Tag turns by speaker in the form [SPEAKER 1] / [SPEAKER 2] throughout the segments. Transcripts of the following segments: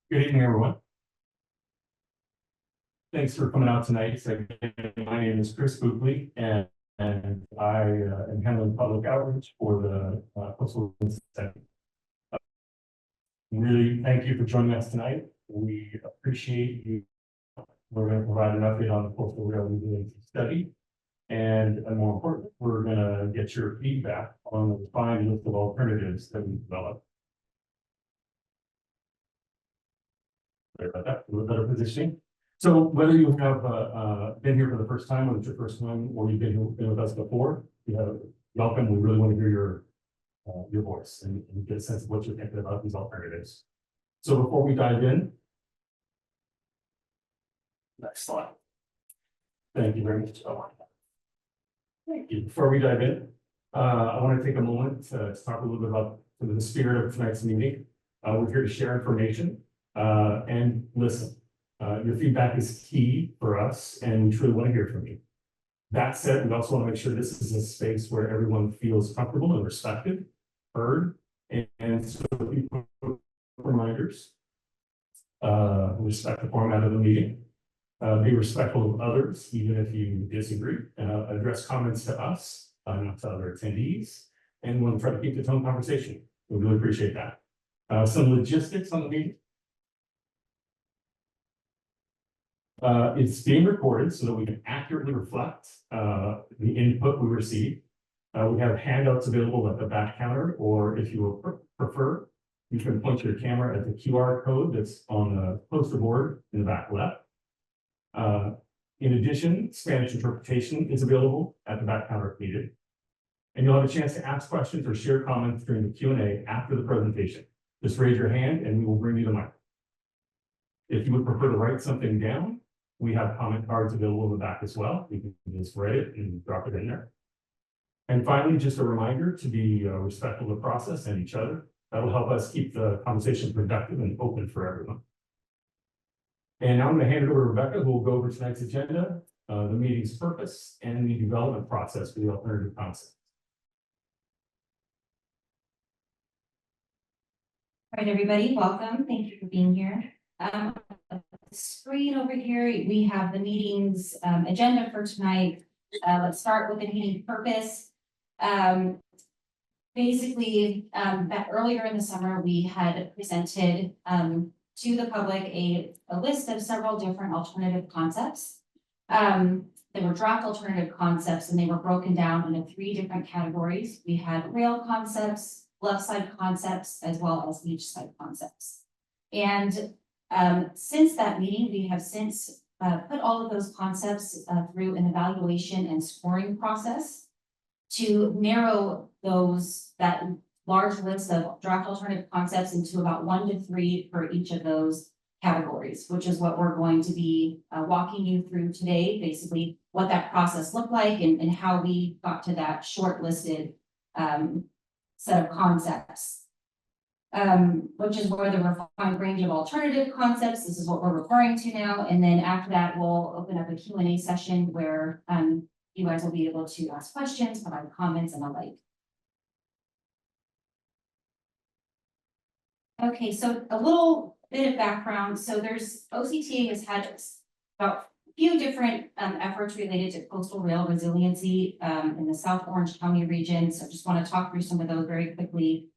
[SPEAKER 1] Good evening, everyone. Thanks for coming out tonight. So, my name is Chris Bookley, and I am handling public outreach for the Coastal Center. Really, thank you for joining us tonight. We appreciate you. We're going to provide an update on the coastal rail resiliency study, and more important, we're going to get your feedback on the refined list of alternatives that we developed. Sorry about that. A little better positioning. So whether you have been here for the first time, or it's your first time, or you've been with us before, welcome. We really want to hear your voice and get a sense of what you're thinking about these alternatives. So before we dive in, next slide. Thank you very much. Thank you. Before we dive in, I want to take a moment to talk a little bit about the spirit of tonight's meeting. We're here to share information and listen. Your feedback is key for us, and we truly want to hear from you. That said, we also want to make sure this is a space where everyone feels comfortable and respected, heard, and so reminders. Respect the format of the meeting. Be respectful of others, even if you disagree. Address comments to us, not to other attendees, and we'll try to keep the tone conversation. We really appreciate that. Some logistics on the meeting. It's being recorded so that we can accurately reflect the input we receive. We have handouts available at the back counter, or if you will prefer, you can point your camera at the QR code that's on the poster board in the back left. In addition, Spanish interpretation is available at the back counter if needed. And you'll have a chance to ask questions or share comments during the Q&A after the presentation. Just raise your hand and we will bring you the mic. If you would prefer to write something down, we have comment cards available in the back as well. You can just write it and drop it in there. And finally, just a reminder to be respectful of the process and each other. That'll help us keep the conversation productive and open for everyone. And now I'm going to hand it over to Rebecca, who will go over tonight's agenda, the meeting's purpose, and the development process for the alternative concepts.
[SPEAKER 2] All right, everybody, welcome. Thank you for being here. The screen over here, we have the meeting's agenda for tonight. Let's start with the meeting purpose. Basically, that earlier in the summer, we had presented to the public a list of several different alternative concepts. They were draft alternative concepts, and they were broken down into 3 different categories. We had rail concepts, bluff side concepts, as well as beach side concepts. And since that meeting, we have since put all of those concepts through an evaluation and scoring process to narrow that large list of draft alternative concepts into about 1 to 3 for each of those categories, which is what we're going to be walking you through today, basically what that process looked like and how we got to that shortlisted set of concepts. Which is where the refined range of alternative concepts, this is what we're referring to now. And then after that, we'll open up a Q&A session where you guys will be able to ask questions, provide comments, and the like. Okay, so a little bit of background. So OCTA has had about a few different efforts related to coastal rail resiliency in the South Orange County region. So I just want to talk through some of those very quickly.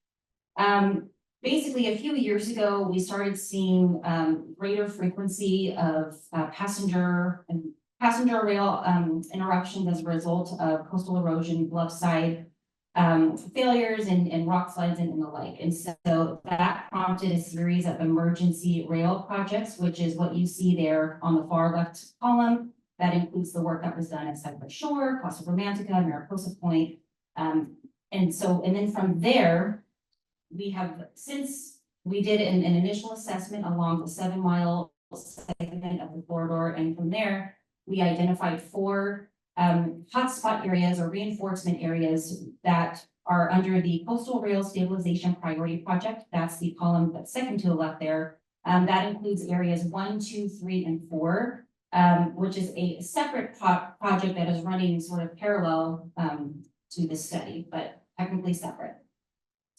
[SPEAKER 2] Basically, a few years ago, we started seeing greater frequency of passenger rail interruptions as a result of coastal erosion, bluff side failures, and rock slides and the like. And so that prompted a series of emergency rail projects, which is what you see there on the far left column. That includes the work that was done at Cypress Shore, Costa Romantica, Mariposa Point. And then from there, we have, since we did an initial assessment along the 7-mile segment of the corridor, and from there, we identified 4 hotspot areas or reinforcement areas that are under the Coastal Rail Stabilization Priority Project. That's the column that's second to the left there. That includes areas 1, 2, 3, and 4, which is a separate project that is running sort of parallel to this study, but technically separate.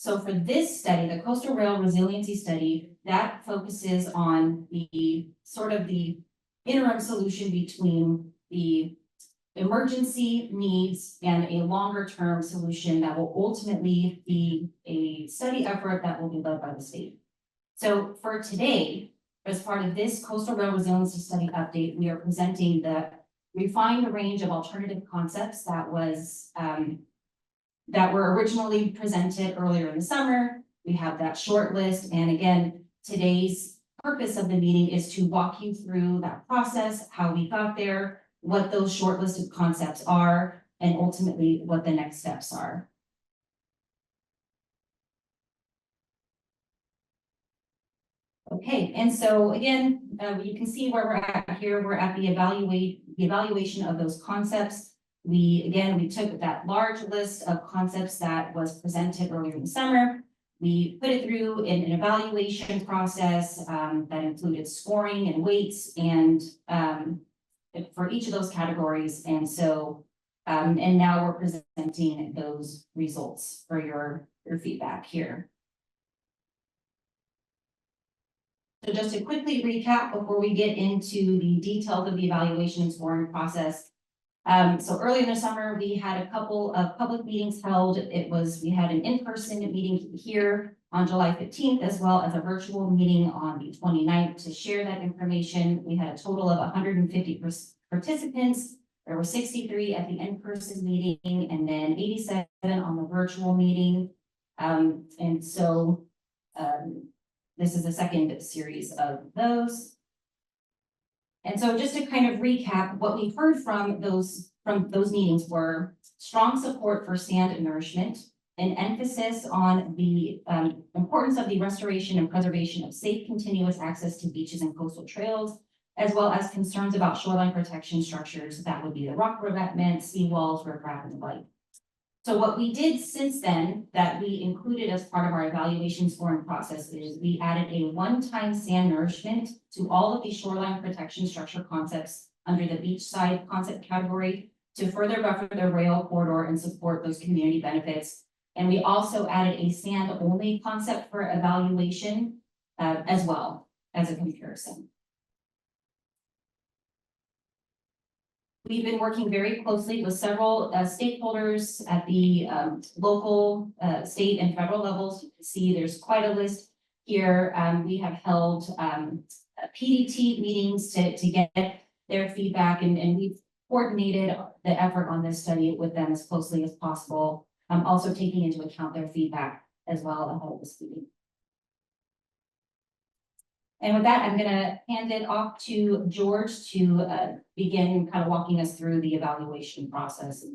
[SPEAKER 2] So for this study, the Coastal Rail Resiliency Study, that focuses on the sort of the interim solution between the emergency needs and a longer term solution that will ultimately be a study effort that will be led by the state. So for today, as part of this Coastal Rail Resiliency Study update, we are presenting the refined range of alternative concepts that was that were originally presented earlier in the summer. We have that short list, and again, today's purpose of the meeting is to walk you through that process, how we got there, what those shortlisted concepts are, and ultimately what the next steps are. Okay, and so again, you can see where we're at here. We're at the evaluation of those concepts. We took that large list of concepts that was presented earlier in the summer. We put it through an evaluation process that included scoring and weights and for each of those categories. And so, and now we're presenting those results for your feedback here. So just to quickly recap before we get into the details of the evaluation and scoring process. So early in the summer, we had a couple of public meetings held. We had an in-person meeting here on July 15th, as well as a virtual meeting on the 29th to share that information. We had a total of 150 participants. There were 63 at the in-person meeting and then 87 on the virtual meeting. This is the second series of those. And so just to kind of recap, what we heard from those meetings were strong support for sand nourishment, an emphasis on the importance of the restoration and preservation of safe, continuous access to beaches and coastal trails, as well as concerns about shoreline protection structures that would be the rock revetment, seawalls, riprap, and the like. So what we did since then that we included as part of our evaluation scoring process is we added a one-time sand nourishment to all of the shoreline protection structure concepts under the beachside concept category to further buffer the rail corridor and support those community benefits. And we also added a sand-only concept for evaluation as well as a comparison. We've been working very closely with several stakeholders at the local, state, and federal levels. You can see there's quite a list here. We have held PDT meetings to get their feedback, and we've coordinated the effort on this study with them as closely as possible, also taking into account their feedback as well ahead of this meeting. And with that, I'm going to hand it off to George to begin kind of walking us through the evaluation process.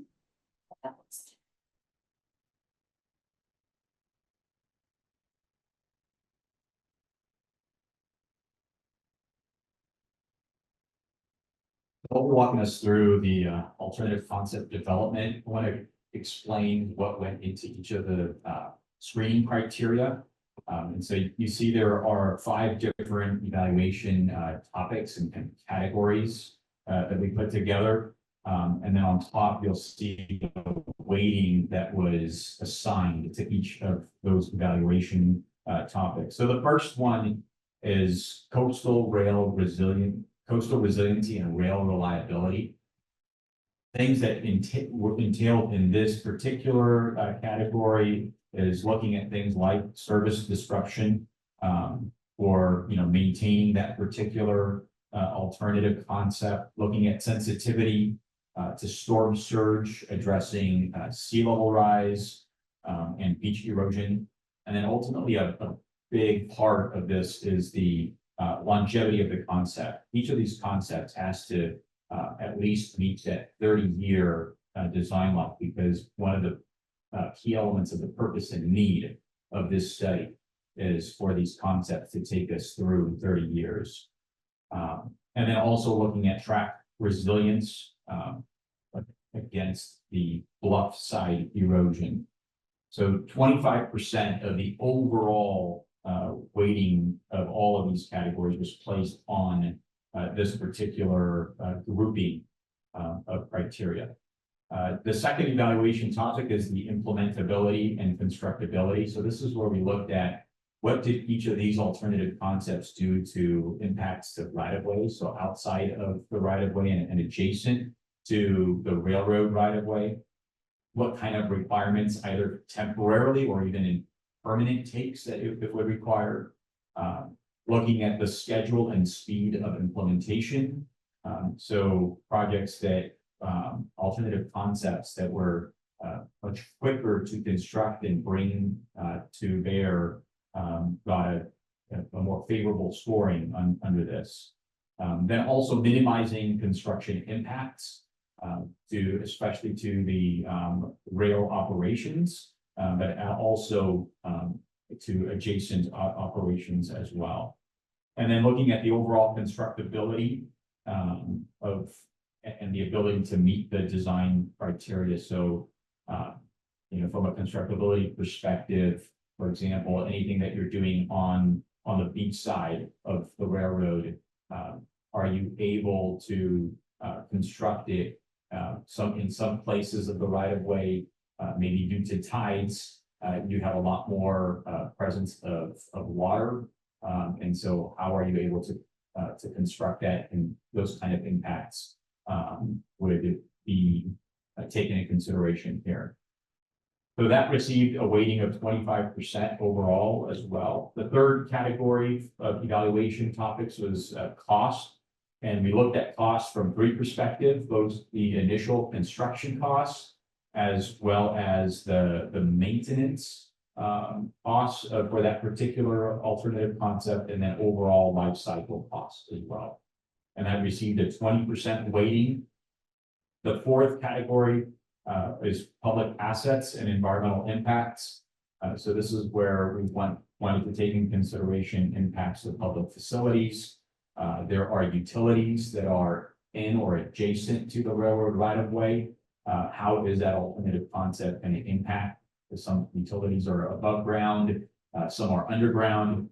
[SPEAKER 3] Walking us through the alternative concept development, I want to explain what went into each of the screening criteria. And so you see there are 5 different evaluation topics and categories that we put together. And then on top, you'll see the weighting that was assigned to each of those evaluation topics. So the first one is coastal resiliency and rail reliability. Things that were entailed in this particular category is looking at things like service disruption, or maintaining that particular alternative concept, looking at sensitivity to storm surge, addressing sea level rise and beach erosion, and then ultimately a big part of this is the longevity of the concept. Each of these concepts has to at least meet that 30-year design life, because one of the key elements of the purpose and need of this study is for these concepts to take us through 30 years. And then also looking at track resilience against the bluff side erosion. So 25% of the overall weighting of all of these categories was placed on this particular grouping of criteria. The second evaluation topic is the implementability and constructability. So this is where we looked at what did each of these alternative concepts do to impacts to right of way, so outside of the right of way and adjacent to the railroad right of way. What kind of requirements, either temporarily or even in permanent takes that it would require. Looking at the schedule and speed of implementation. So projects that alternative concepts that were much quicker to construct and bring to bear got a more favorable scoring under this. Then also minimizing construction impacts especially to the rail operations, but also to adjacent operations as well. And then looking at the overall constructability and the ability to meet the design criteria. So, from a constructability perspective, for example, anything that you're doing on the beach side of the railroad, are you able to construct it in some places of the right of way, maybe due to tides, you have a lot more presence of water. And so how are you able to construct that, and those kind of impacts would be taken into consideration here. So that received a weighting of 25% overall as well. The third category of evaluation topics was cost. And we looked at costs from three perspectives, both the initial construction costs as well as the maintenance costs for that particular alternative concept, and then overall life cycle costs as well. And that received a 20% weighting. The fourth category is public assets and environmental impacts. So this is where we wanted to take into consideration impacts of public facilities. There are utilities that are in or adjacent to the railroad right of way. How is that alternative concept going to impact? Because some utilities are above ground, some are underground.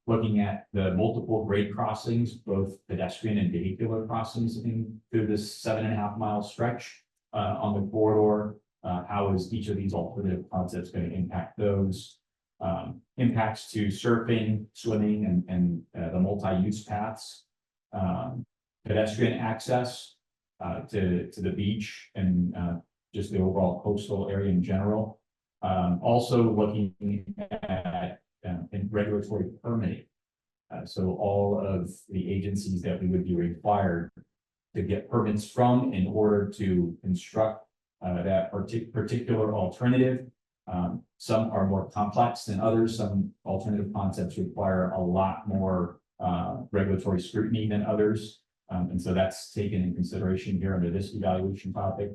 [SPEAKER 3] Looking at the multiple grade crossings, both pedestrian and vehicular crossings through this 7.5 mile stretch on the corridor. How is each of these alternative concepts going to impact those? Impacts to surfing, swimming, and the multi-use paths, pedestrian access to the beach, and just the overall coastal area in general. Also looking at in regulatory permitting. So all of the agencies that we would be required to get permits from in order to construct that particular alternative. Some are more complex than others. Some alternative concepts require a lot more regulatory scrutiny than others. And so that's taken in consideration here under this evaluation topic.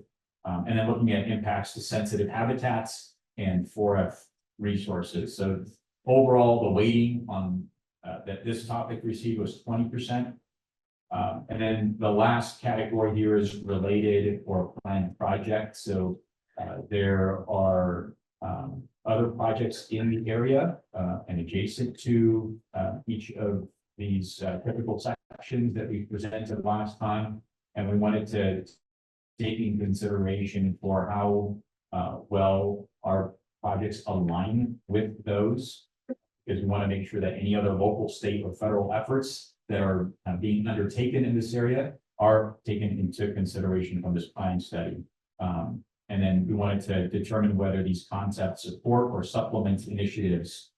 [SPEAKER 3] And then looking at impacts to sensitive habitats and 4F resources. So overall, the weighting on that this topic received was 20%. And then the last category here is related or planned projects. So there are other projects in the area and adjacent to each of these typical sections that we presented last time. And we wanted to take in consideration for how well our projects align with those, because we want to make sure that any other local, state, or federal efforts that are being undertaken in this area are taken into consideration from this planning study. And then we wanted to determine whether these concepts support or supplement initiatives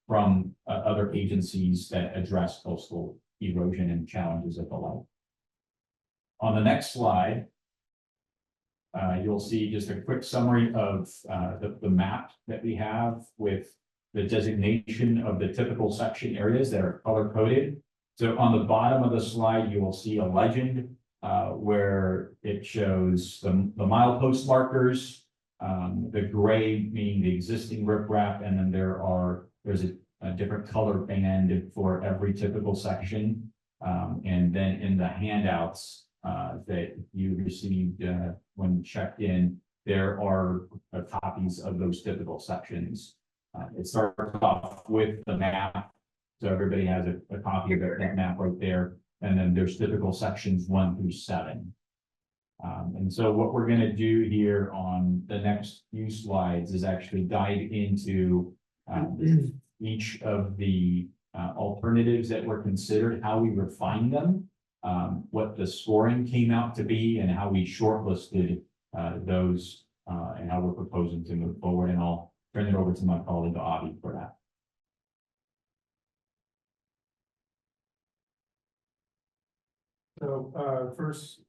[SPEAKER 3] from other agencies that address coastal erosion and challenges of the like. On the next slide, you'll see just a quick summary of the map that we have with the designation of the typical section areas that are color coded. So on the bottom of the slide, you will see a legend where it shows the milepost markers, the gray meaning the existing riprap, and then there's a different color band for every typical section. And then in the handouts that you received when checked in, there are copies of those typical sections. It starts off with the map, so everybody has a copy of that map right there. And then there's typical sections 1 through 7. And so what we're gonna do here on the next few slides is actually dive into each of the alternatives that were considered, how we refined them, what the scoring came out to be, and how we shortlisted those, and how we're proposing to move forward. And I'll turn it over to my colleague Avi for that.
[SPEAKER 4] So, first.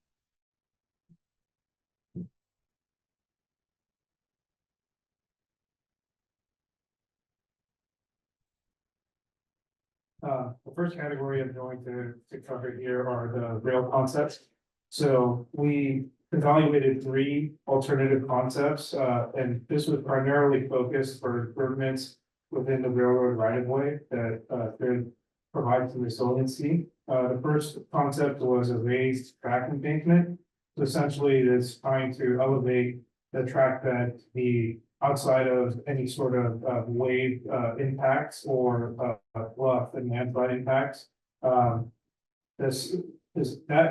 [SPEAKER 4] The first category I'm going to cover here are the rail concepts. So we evaluated 3 alternative concepts, and this was primarily focused for improvements within the railroad right of way that could provide some resiliency. The first concept was a raised track embankment. So essentially, it's trying to elevate the track bed to be outside of any sort of wave impacts or bluff and landslide impacts. That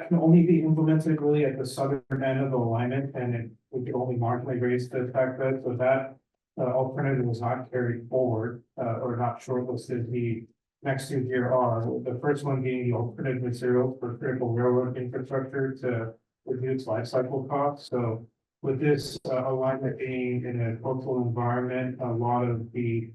[SPEAKER 4] can only be implemented really at the southern end of the alignment, and we could only marginally raise the track bed, so that alternative was not carried forward or not shortlisted. The next 2 here are the first one being the alternative material for critical railroad infrastructure to reduce life cycle costs. So with this alignment being in a coastal environment, a lot of the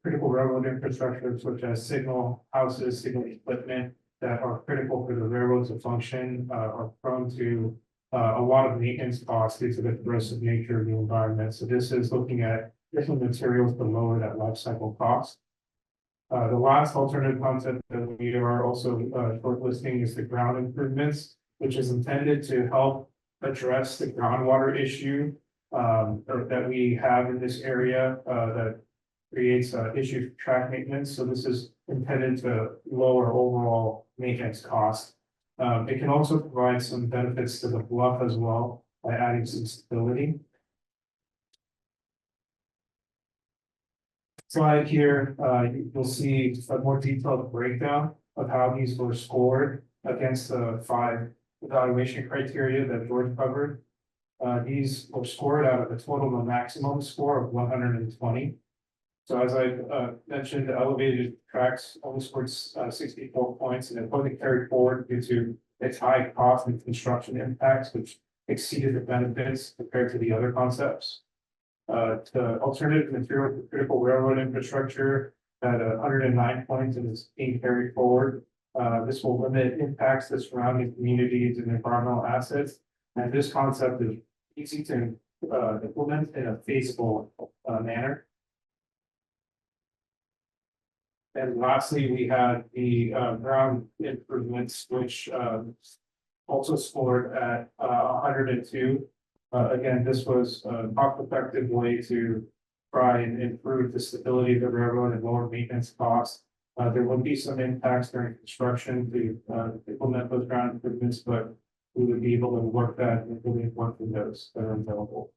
[SPEAKER 4] critical railroad infrastructure, such as signal houses, signal equipment that are critical for the railroads to function, are prone to a lot of maintenance costs due to the corrosive nature of the environment. So this is looking at different materials to lower that life cycle cost. The last alternative concept that we are also shortlisting is the ground improvements, which is intended to help address the groundwater issue that we have in this area that creates issues for track maintenance. So this is intended to lower overall maintenance costs. It can also provide some benefits to the bluff as well by adding some stability. Slide here, you'll see a more detailed breakdown of how these were scored against the 5 evaluation criteria that George covered. These were scored out of a total of maximum score of 120. So as I mentioned, the elevated tracks only scored 64 points, and it wasn't carried forward due to its high cost and construction impacts, which exceeded the benefits compared to the other concepts. The alternative material for critical railroad infrastructure at 109 points and is being carried forward. This will limit impacts to surrounding communities and environmental assets. And this concept is easy to implement in a feasible manner. And lastly, we had the ground improvements, which also scored at 102. Again, this was a cost-effective way to try and improve the stability of the railroad and lower maintenance costs. There will be some impacts during construction to implement those ground improvements, but we would be able to work that and really work with those that are available.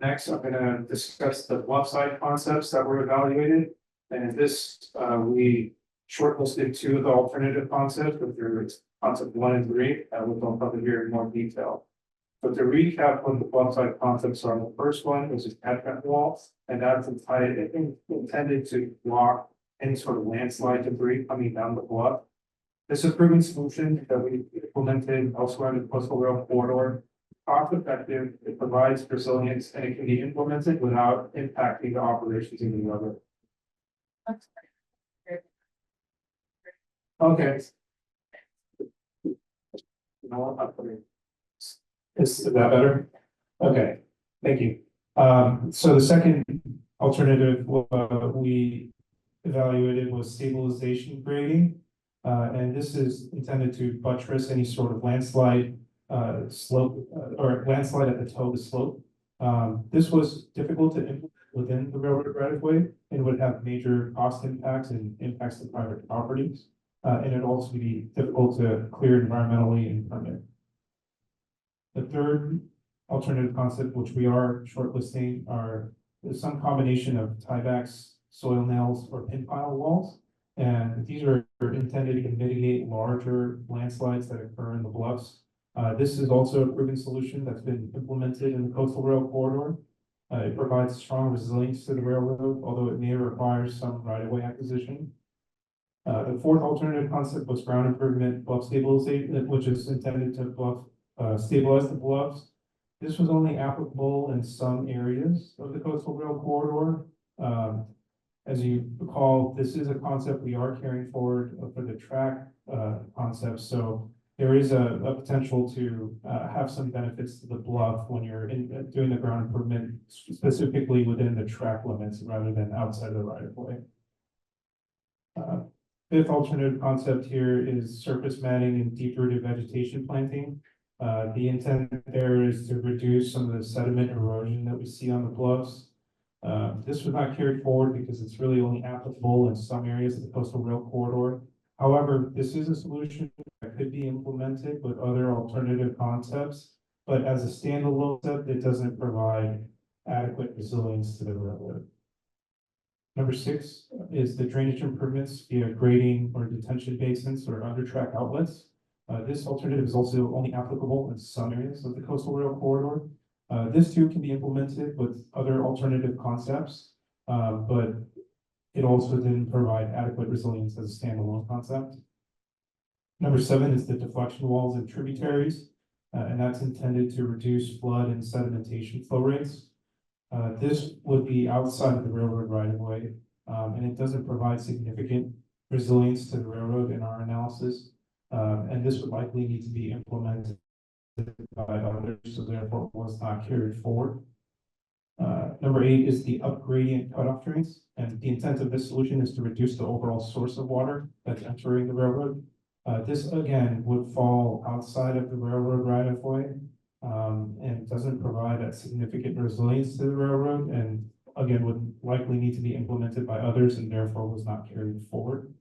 [SPEAKER 4] Next, I'm going to discuss the bluff side concepts that were evaluated. And in this, we shortlisted 2 of the alternative concepts, which are concept 1 and 3, which I'll cover here in more detail. But to recap what the bluff side concepts are, the first one was a catchment wall, and that's intended to block any sort of landslide debris coming down the bluff. This improvement solution that we implemented elsewhere in the coastal rail corridor, cost effective, it provides resilience, and it can be implemented without impacting the operations in the railroad. Okay. You know what, I'll put it. Is that better? Okay, thank you. So the second alternative we evaluated was stabilization grading. And this is intended to buttress any sort of landslide slope or landslide at the toe of the slope. This was difficult to implement within the railroad right of way and would have major cost impacts and impacts to private properties. And it'd also be difficult to clear environmentally and permit. The third alternative concept, which we are shortlisting, is some combination of tiebacks, soil nails, or pin pile walls. And these are intended to mitigate larger landslides that occur in the bluffs. This is also a proven solution that's been implemented in the coastal rail corridor. It provides strong resilience to the railroad, although it may require some right-of-way acquisition. The fourth alternative concept was ground improvement bluff stabilization, which is intended to stabilize the bluffs. This was only applicable in some areas of the coastal rail corridor. As you recall, this is a concept we are carrying forward for the track concept. So there is a potential to have some benefits to the bluff when you're doing the ground improvement, specifically within the track limits rather than outside of the right of way. Fifth alternative concept here is surface matting and deep-rooted vegetation planting. The intent there is to reduce some of the sediment erosion that we see on the bluffs. This was not carried forward because it's really only applicable in some areas of the coastal rail corridor. However, this is a solution that could be implemented with other alternative concepts, but as a standalone concept, it doesn't provide adequate resilience to the railroad. Number 6 is the drainage improvements via grading or detention basins or under track outlets. This alternative is also only applicable in some areas of the coastal rail corridor. This too can be implemented with other alternative concepts, but it also didn't provide adequate resilience as a standalone concept. Number 7 is the deflection walls and tributaries, and that's intended to reduce flood and sedimentation flow rates. This would be outside of the railroad right of way, and it doesn't provide significant resilience to the railroad in our analysis. And this would likely need to be implemented by others, so therefore was not carried forward. Number 8 is the upgradient cutoff drains, and the intent of this solution is to reduce the overall source of water that's entering the railroad. This again would fall outside of the railroad right of way, and doesn't provide a significant resilience to the railroad, and again would likely need to be implemented by others and therefore was not carried forward.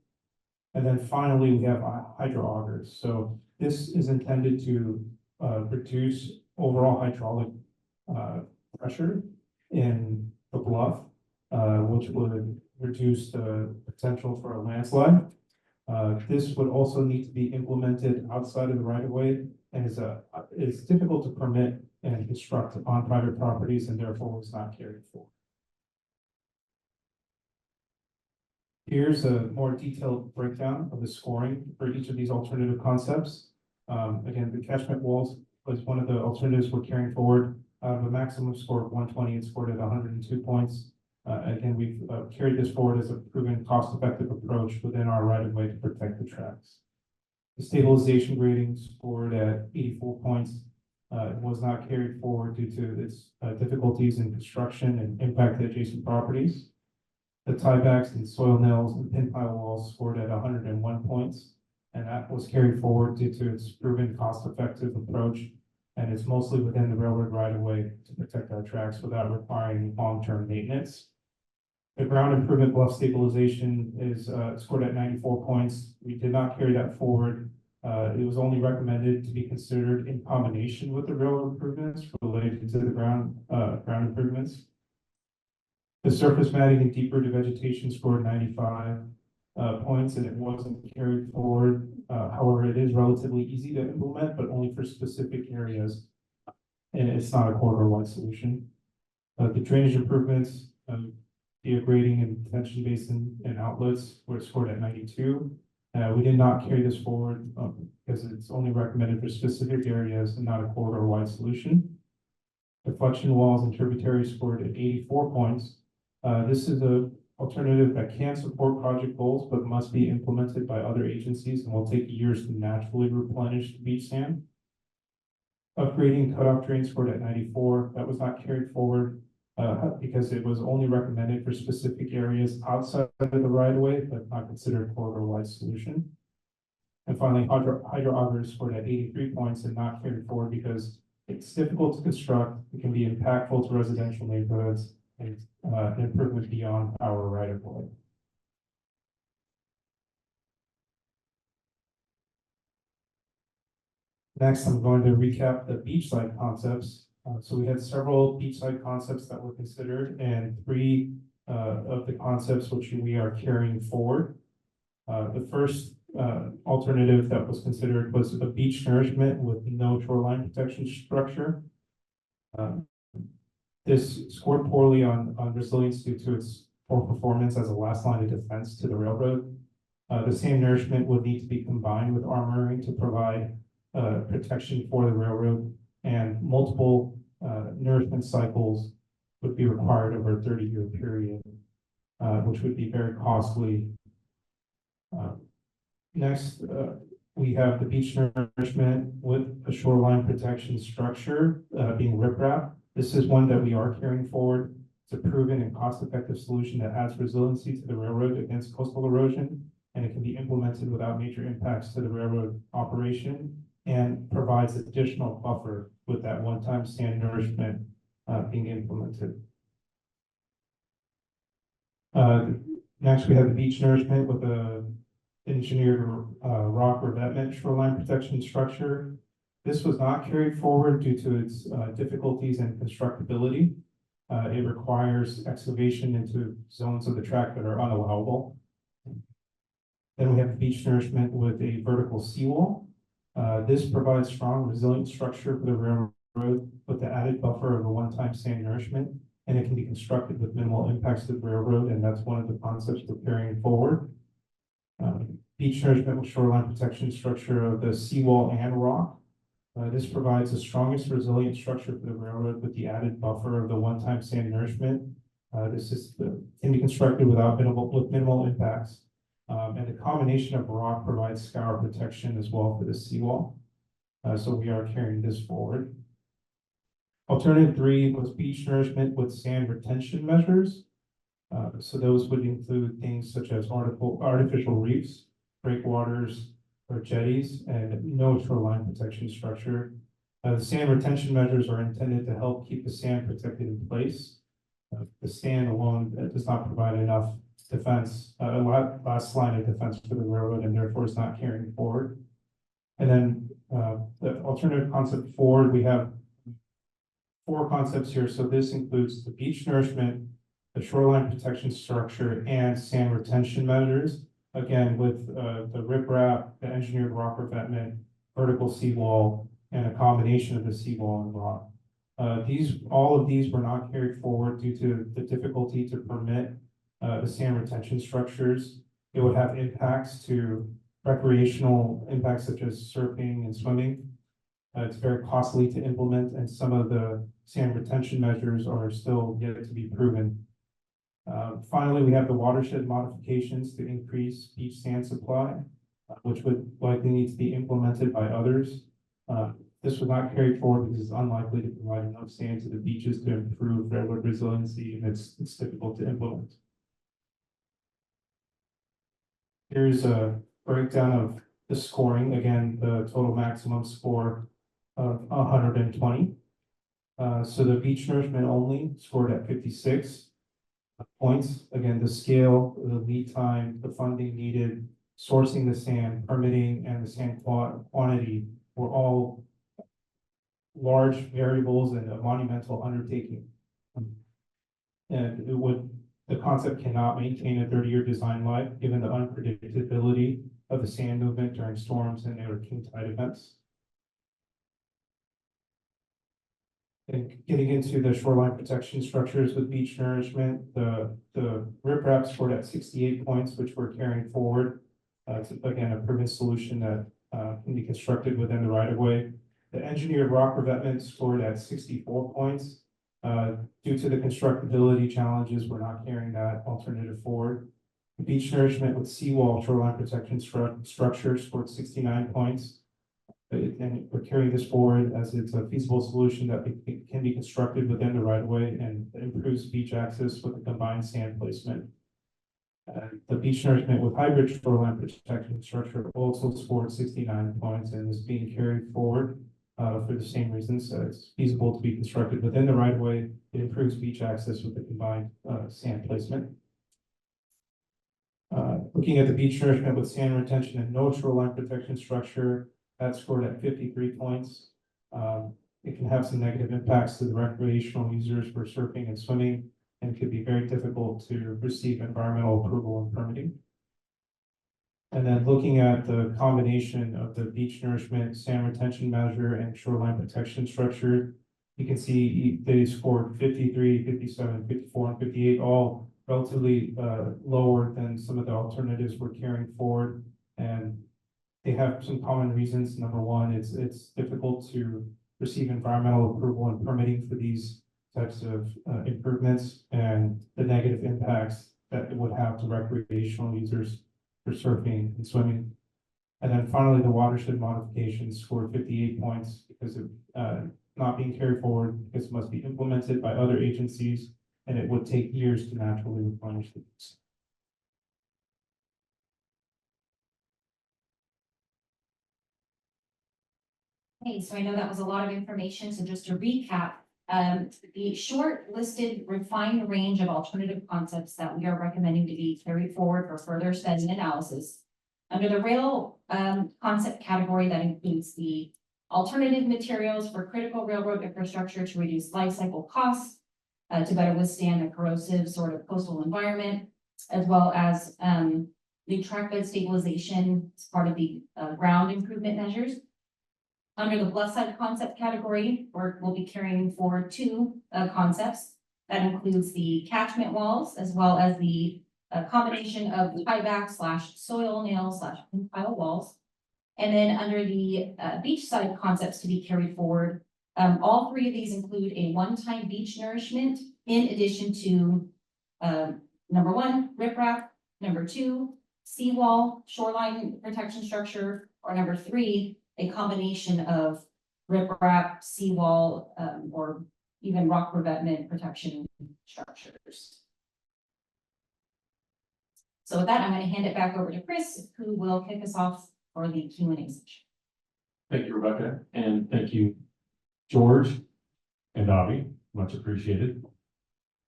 [SPEAKER 4] And then finally, we have hydro augers. So this is intended to reduce overall hydraulic pressure in the bluff, which would reduce the potential for a landslide. This would also need to be implemented outside of the right of way and is difficult to permit and construct on private properties and therefore was not carried forward. Here's a more detailed breakdown of the scoring for each of these alternative concepts. Again, the catchment walls was one of the alternatives we're carrying forward. Out of a maximum score of 120, it's scored at 102 points. Again, we've carried this forward as a proven cost-effective approach within our right-of-way to protect the tracks. The stabilization rating scored at 84 points. It was not carried forward due to its difficulties in construction and impact to adjacent properties. The tiebacks and soil nails and pin pile walls scored at 101 points, and that was carried forward due to its proven cost-effective approach, and it's mostly within the railroad right-of-way to protect our tracks without requiring long-term maintenance. The ground improvement bluff stabilization is scored at 94 points. We did not carry that forward. It was only recommended to be considered in combination with the railroad improvements related to the ground improvements. The surface matting and deep-rooted vegetation scored 95 points, and it wasn't carried forward. However, it is relatively easy to implement, but only for specific areas, and it's not a corridor-wide solution. The drainage improvements, via grading and detention basin and outlets were scored at 92. We did not carry this forward because it's only recommended for specific areas and not a corridor-wide solution. Deflection walls and tributaries scored at 84 points. This is an alternative that can support project goals, but must be implemented by other agencies and will take years to naturally replenish the beach sand. Upgrading cutoff drains scored at 94. That was not carried forward because it was only recommended for specific areas outside of the right-of-way, but not considered a corridor-wide solution. And finally, hydro augers scored at 83 points and not carried forward because it's difficult to construct. It can be impactful to residential neighborhoods and an improvement beyond our right-of-way. Next, I'm going to recap the beachside concepts. So we had several beachside concepts that were considered, and 3 of the concepts which we are carrying forward. The first alternative that was considered was a beach nourishment with no shoreline protection structure. This scored poorly on resilience due to its poor performance as a last line of defense to the railroad. The sand nourishment would need to be combined with armoring to provide protection for the railroad, and multiple nourishment cycles would be required over a 30-year period, which would be very costly. Next, we have the beach nourishment with a shoreline protection structure being riprap. This is one that we are carrying forward. It's a proven and cost-effective solution that adds resiliency to the railroad against coastal erosion, and it can be implemented without major impacts to the railroad operation and provides additional buffer with that one-time sand nourishment being implemented. Next, we have the beach nourishment with a engineered rock revetment shoreline protection structure. This was not carried forward due to its difficulties and constructability. It requires excavation into zones of the track that are unallowable. Then we have the beach nourishment with a vertical seawall. This provides strong, resilient structure for the railroad with the added buffer of a one-time sand nourishment, and it can be constructed with minimal impacts to the railroad, and that's one of the concepts we're carrying forward. Beach nourishment with shoreline protection structure of the seawall and rock. This provides the strongest resilient structure for the railroad with the added buffer of the one-time sand nourishment. This can be constructed with minimal impacts. And the combination of rock provides scour protection as well for the seawall. So we are carrying this forward. Alternative 3 was beach nourishment with sand retention measures. So those would include things such as artificial reefs, breakwaters, or jetties, and no shoreline protection structure. The sand retention measures are intended to help keep the sand protected in place. The sand alone does not provide enough defense, last line of defense for the railroad, and therefore is not carrying forward. And then the alternative concept 4, we have 4 concepts here. So this includes the beach nourishment, the shoreline protection structure, and sand retention measures. Again, with the riprap, the engineered rock revetment, vertical seawall, and a combination of the seawall and rock. All of these were not carried forward due to the difficulty to permit the sand retention structures. It would have impacts to recreational impacts such as surfing and swimming. It's very costly to implement, and some of the sand retention measures are still yet to be proven. Finally, we have the watershed modifications to increase beach sand supply, which would likely need to be implemented by others. This was not carried forward because it's unlikely to provide enough sand to the beaches to improve railroad resiliency, and it's difficult to implement. Here's a breakdown of the scoring. Again, the total maximum score of 120. So the beach nourishment only scored at 56 points. Again, the scale, the lead time, the funding needed, sourcing the sand, permitting, and the sand quantity were all large variables and a monumental undertaking. And the concept cannot maintain a 30-year design life given the unpredictability of the sand movement during storms and their king tide events. And getting into the shoreline protection structures with beach nourishment, the riprap scored at 68 points, which we're carrying forward. It's again a proven solution that can be constructed within the right of way. The engineered rock revetment scored at 64 points. Due to the constructability challenges, we're not carrying that alternative forward. The beach nourishment with seawall shoreline protection structure scored 69 points. And we're carrying this forward as it's a feasible solution that can be constructed within the right of way and improves beach access with a combined sand placement. The beach nourishment with hybrid shoreline protection structure also scored 69 points and is being carried forward for the same reasons. It's feasible to be constructed within the right of way. It improves beach access with the combined sand placement. Looking at the beach nourishment with sand retention and no shoreline protection structure, that scored at 53 points. It can have some negative impacts to the recreational users for surfing and swimming, and could be very difficult to receive environmental approval and permitting. And then looking at the combination of the beach nourishment, sand retention measure, and shoreline protection structure, you can see they scored 53, 57, 54, and 58, all relatively lower than some of the alternatives we're carrying forward. And they have some common reasons. Number one, it's difficult to receive environmental approval and permitting for these types of improvements, and the negative impacts that it would have to recreational users for surfing and swimming. And then finally, the watershed modifications scored 58 points because of not being carried forward, because it must be implemented by other agencies, and it would take years to naturally replenish these.
[SPEAKER 2] Okay, so I know that was a lot of information, so just to recap, the short-listed refined range of alternative concepts that we are recommending to be carried forward for further study and analysis. Under the rail concept category, that includes the alternative materials for critical railroad infrastructure to reduce life cycle costs, to better withstand the corrosive sort of coastal environment, as well as the track bed stabilization as part of the ground improvement measures. Under the bluff side concept category, we'll be carrying forward two concepts. That includes the catchment walls, as well as the combination of tieback / soil nail / pile walls. And then under the beachside concepts to be carried forward, all three of these include a one-time beach nourishment, in addition to number one, riprap, number two, seawall, shoreline protection structure, or number three, a combination of riprap, seawall, or even rock revetment protection structures. So with that, I'm going to hand it back over to Chris, who will kick us off for the Q&A session.
[SPEAKER 1] Thank you, Rebecca, and thank you, George and Avi, much appreciated.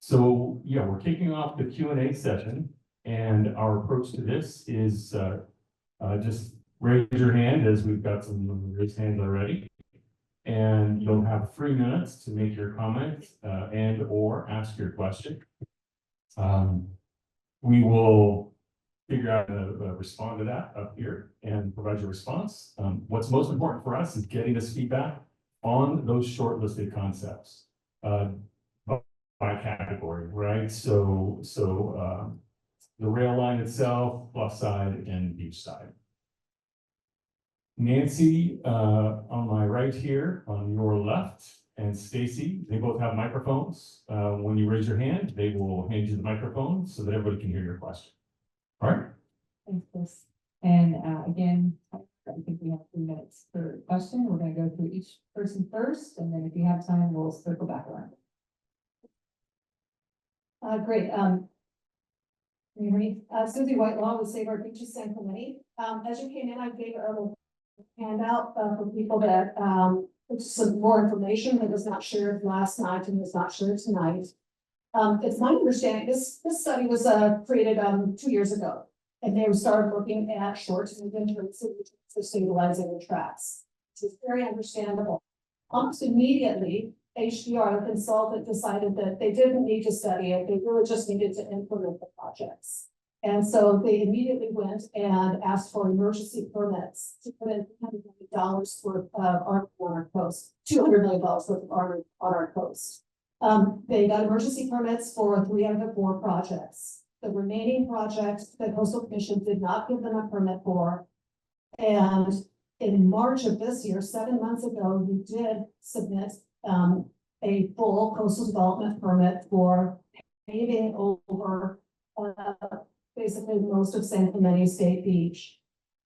[SPEAKER 1] So yeah, we're kicking off the Q&A session, and our approach to this is just raise your hand, as we've got some raised hands already. And you'll have 3 minutes to make your comment and or ask your question. We will figure out how to respond to that up here and provide your response. What's most important for us is getting this feedback on those shortlisted concepts by category, right? So the rail line itself, bluff side, and beach side. Nancy, on my right here, on your left, and Stacy, they both have microphones. When you raise your hand, they will hand you the microphone so that everybody can hear your question. All right?
[SPEAKER 5] Thanks, Chris. And again, I think we have 3 minutes per question. We're going to go through each person first, and then if you have time, we'll circle back around. Great. Susie Whitelaw with Save Our Beaches San Clemente. As you came in, I gave a little handout for people that some more information that was not shared last night and was not shared tonight. It's my understanding this study was created 2 years ago, and they started looking at short and medium-term for stabilizing the tracks. This is very understandable. Almost immediately, HDR, the consultant, decided that they didn't need to study it; they really just needed to implement the projects. And so they immediately went and asked for emergency permits to put in $200 million worth of armor on our coast, $200 million worth of armor on our coast. They got emergency permits for 3 out of the 4 projects. The remaining projects, the Coastal Commission did not give them a permit for. And in March of this year, 7 months ago, we did submit a full coastal development permit for paving over basically most of San Clemente State Beach.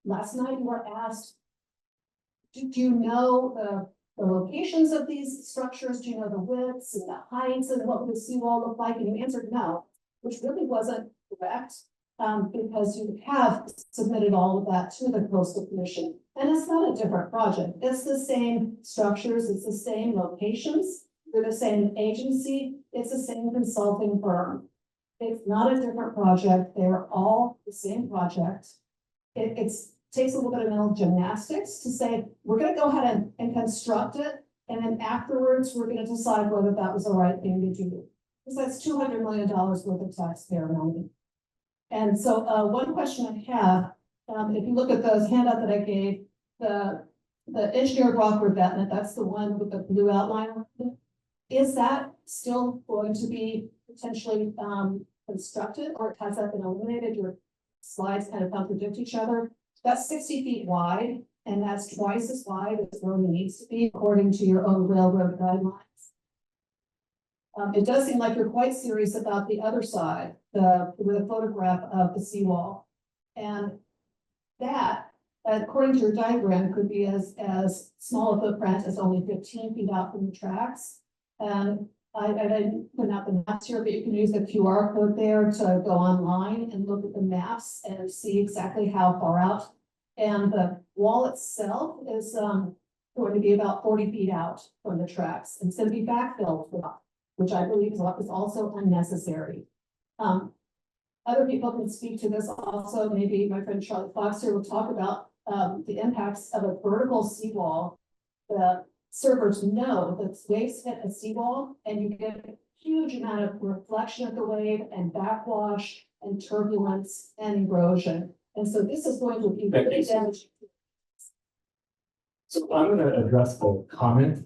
[SPEAKER 5] Last night, we were asked, do you know the locations of these structures? Do you know the widths and the heights and what would the seawall look like? And you answered no, which really wasn't correct, because you have submitted all of that to the Coastal Commission. And it's not a different project. It's the same structures, it's the same locations, they're the same agency, it's the same consulting firm. It's not a different project. They're all the same project. It takes a little bit of mental gymnastics to say, we're going to go ahead and construct it. And then afterwards, we're going to decide whether that was the right thing to do. Because that's $200 million worth of taxpayer money. And so one question I have if you look at the handout that I gave, the engineered rock revetment, that's the one with the blue outline. on it. Is that still going to be potentially, constructed, or has that been eliminated? Your slides kind of contradict each other. That's 60 feet wide, and that's twice as wide as where it needs to be according to your own railroad guidelines. It does seem like you're quite serious about the other side, with a photograph of the seawall. And that, according to your diagram, could be as small a footprint as only 15 feet out from the tracks. And I didn't put out the maps here, but you can use the QR code there to go online and look at the maps and see exactly how far out. And the wall itself is going to be about 40 feet out from the tracks. It's going to be backfilled, which I believe is also unnecessary. Other people can speak to this also. Maybe my friend Charlotte Fox here will talk about the impacts of a vertical seawall. The servers know that waves hit a seawall and you get a huge amount of reflection of the wave and backwash and turbulence and erosion. And so this is going to be really damaging.
[SPEAKER 1] So I'm going to address the comment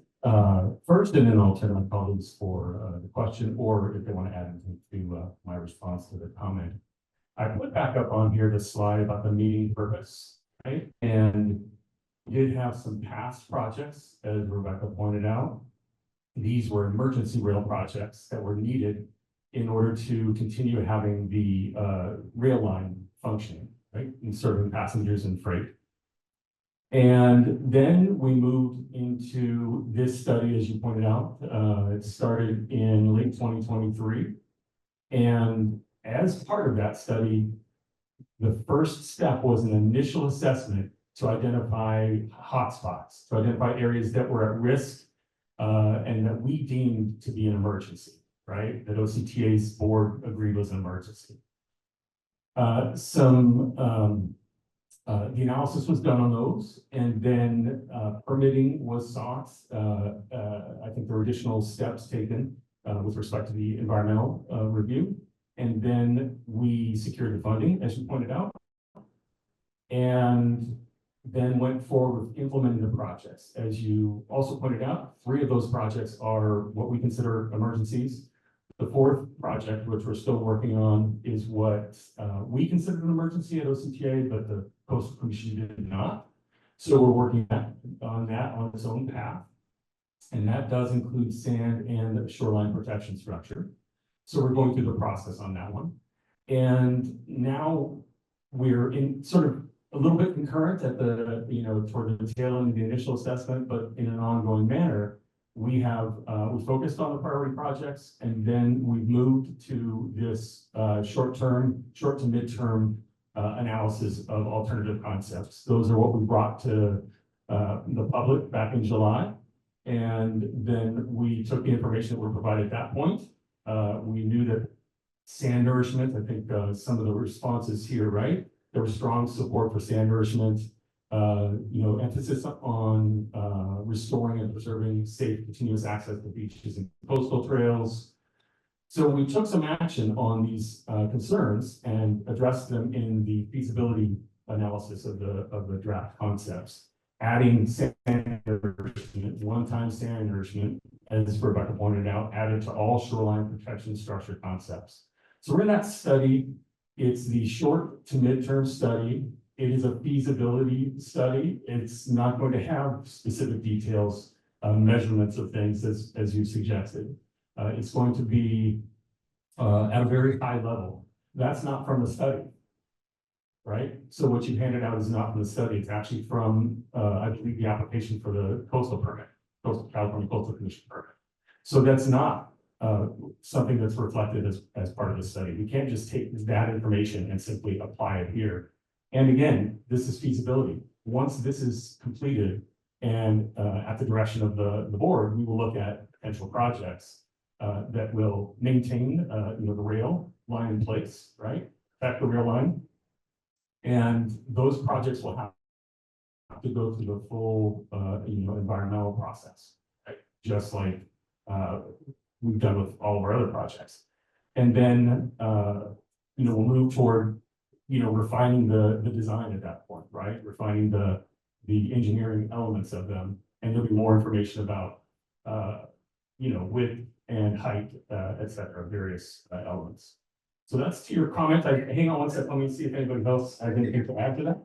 [SPEAKER 1] first, and then I'll turn to my colleagues for the question, or if they want to add anything to my response to the comment. I put back up on here the slide about the meeting purpose, right? And we did have some past projects, as Rebecca pointed out. These were emergency rail projects that were needed in order to continue having the rail line functioning, right? And serving passengers and freight. And then we moved into this study, as you pointed out. It started in late 2023. And as part of that study, the first step was an initial assessment to identify hotspots, to identify areas that were at risk and that we deemed to be an emergency, right? That OCTA's board agreed was an emergency. The analysis was done on those, and then permitting was sought. I think there were additional steps taken with respect to the environmental review. And then we secured the funding, as you pointed out, and then went forward with implementing the projects. As you also pointed out, 3 of those projects are what we consider emergencies. The 4th project, which we're still working on, is what we considered an emergency at OCTA, but the Coastal Commission did not. So we're working on that on its own path. And that does include sand and shoreline protection structure. So we're going through the process on that one. And now we're in sort of a little bit concurrent at the, toward the tail end of the initial assessment, but in an ongoing manner. We have, we focused on the priority projects, and then we've moved to this short to midterm analysis of alternative concepts. Those are what we brought to the public back in July. And then we took the information that were provided at that point. We knew that sand nourishment, I think some of the responses here, right? There was strong support for sand nourishment, emphasis on restoring and preserving safe, continuous access to beaches and coastal trails. So we took some action on these concerns and addressed them in the feasibility analysis of the draft concepts, adding sand nourishment, one-time sand nourishment, as Rebecca pointed out, added to all shoreline protection structure concepts. So we're in that study. It's the short to midterm study. It is a feasibility study. It's not going to have specific details, measurements of things as you suggested. It's going to be at a very high level. That's not from the study, right? So what you handed out is not from the study. It's actually from, I believe, the application for the coastal permit, California Coastal Commission permit. So that's not something that's reflected as part of the study. We can't just take that information and simply apply it here. And again, this is feasibility. Once this is completed and at the direction of the board, we will look at potential projects that will maintain the rail line in place, right? Protect the rail line. And those projects will have to go through the full environmental process, right? Just like we've done with all of our other projects. And then we'll move toward refining the design at that point, right? Refining the engineering elements of them, and there'll be more information about, width and height, et cetera, various elements. So that's to your comment. Hang on one second, let me see if anybody else has anything to add to that.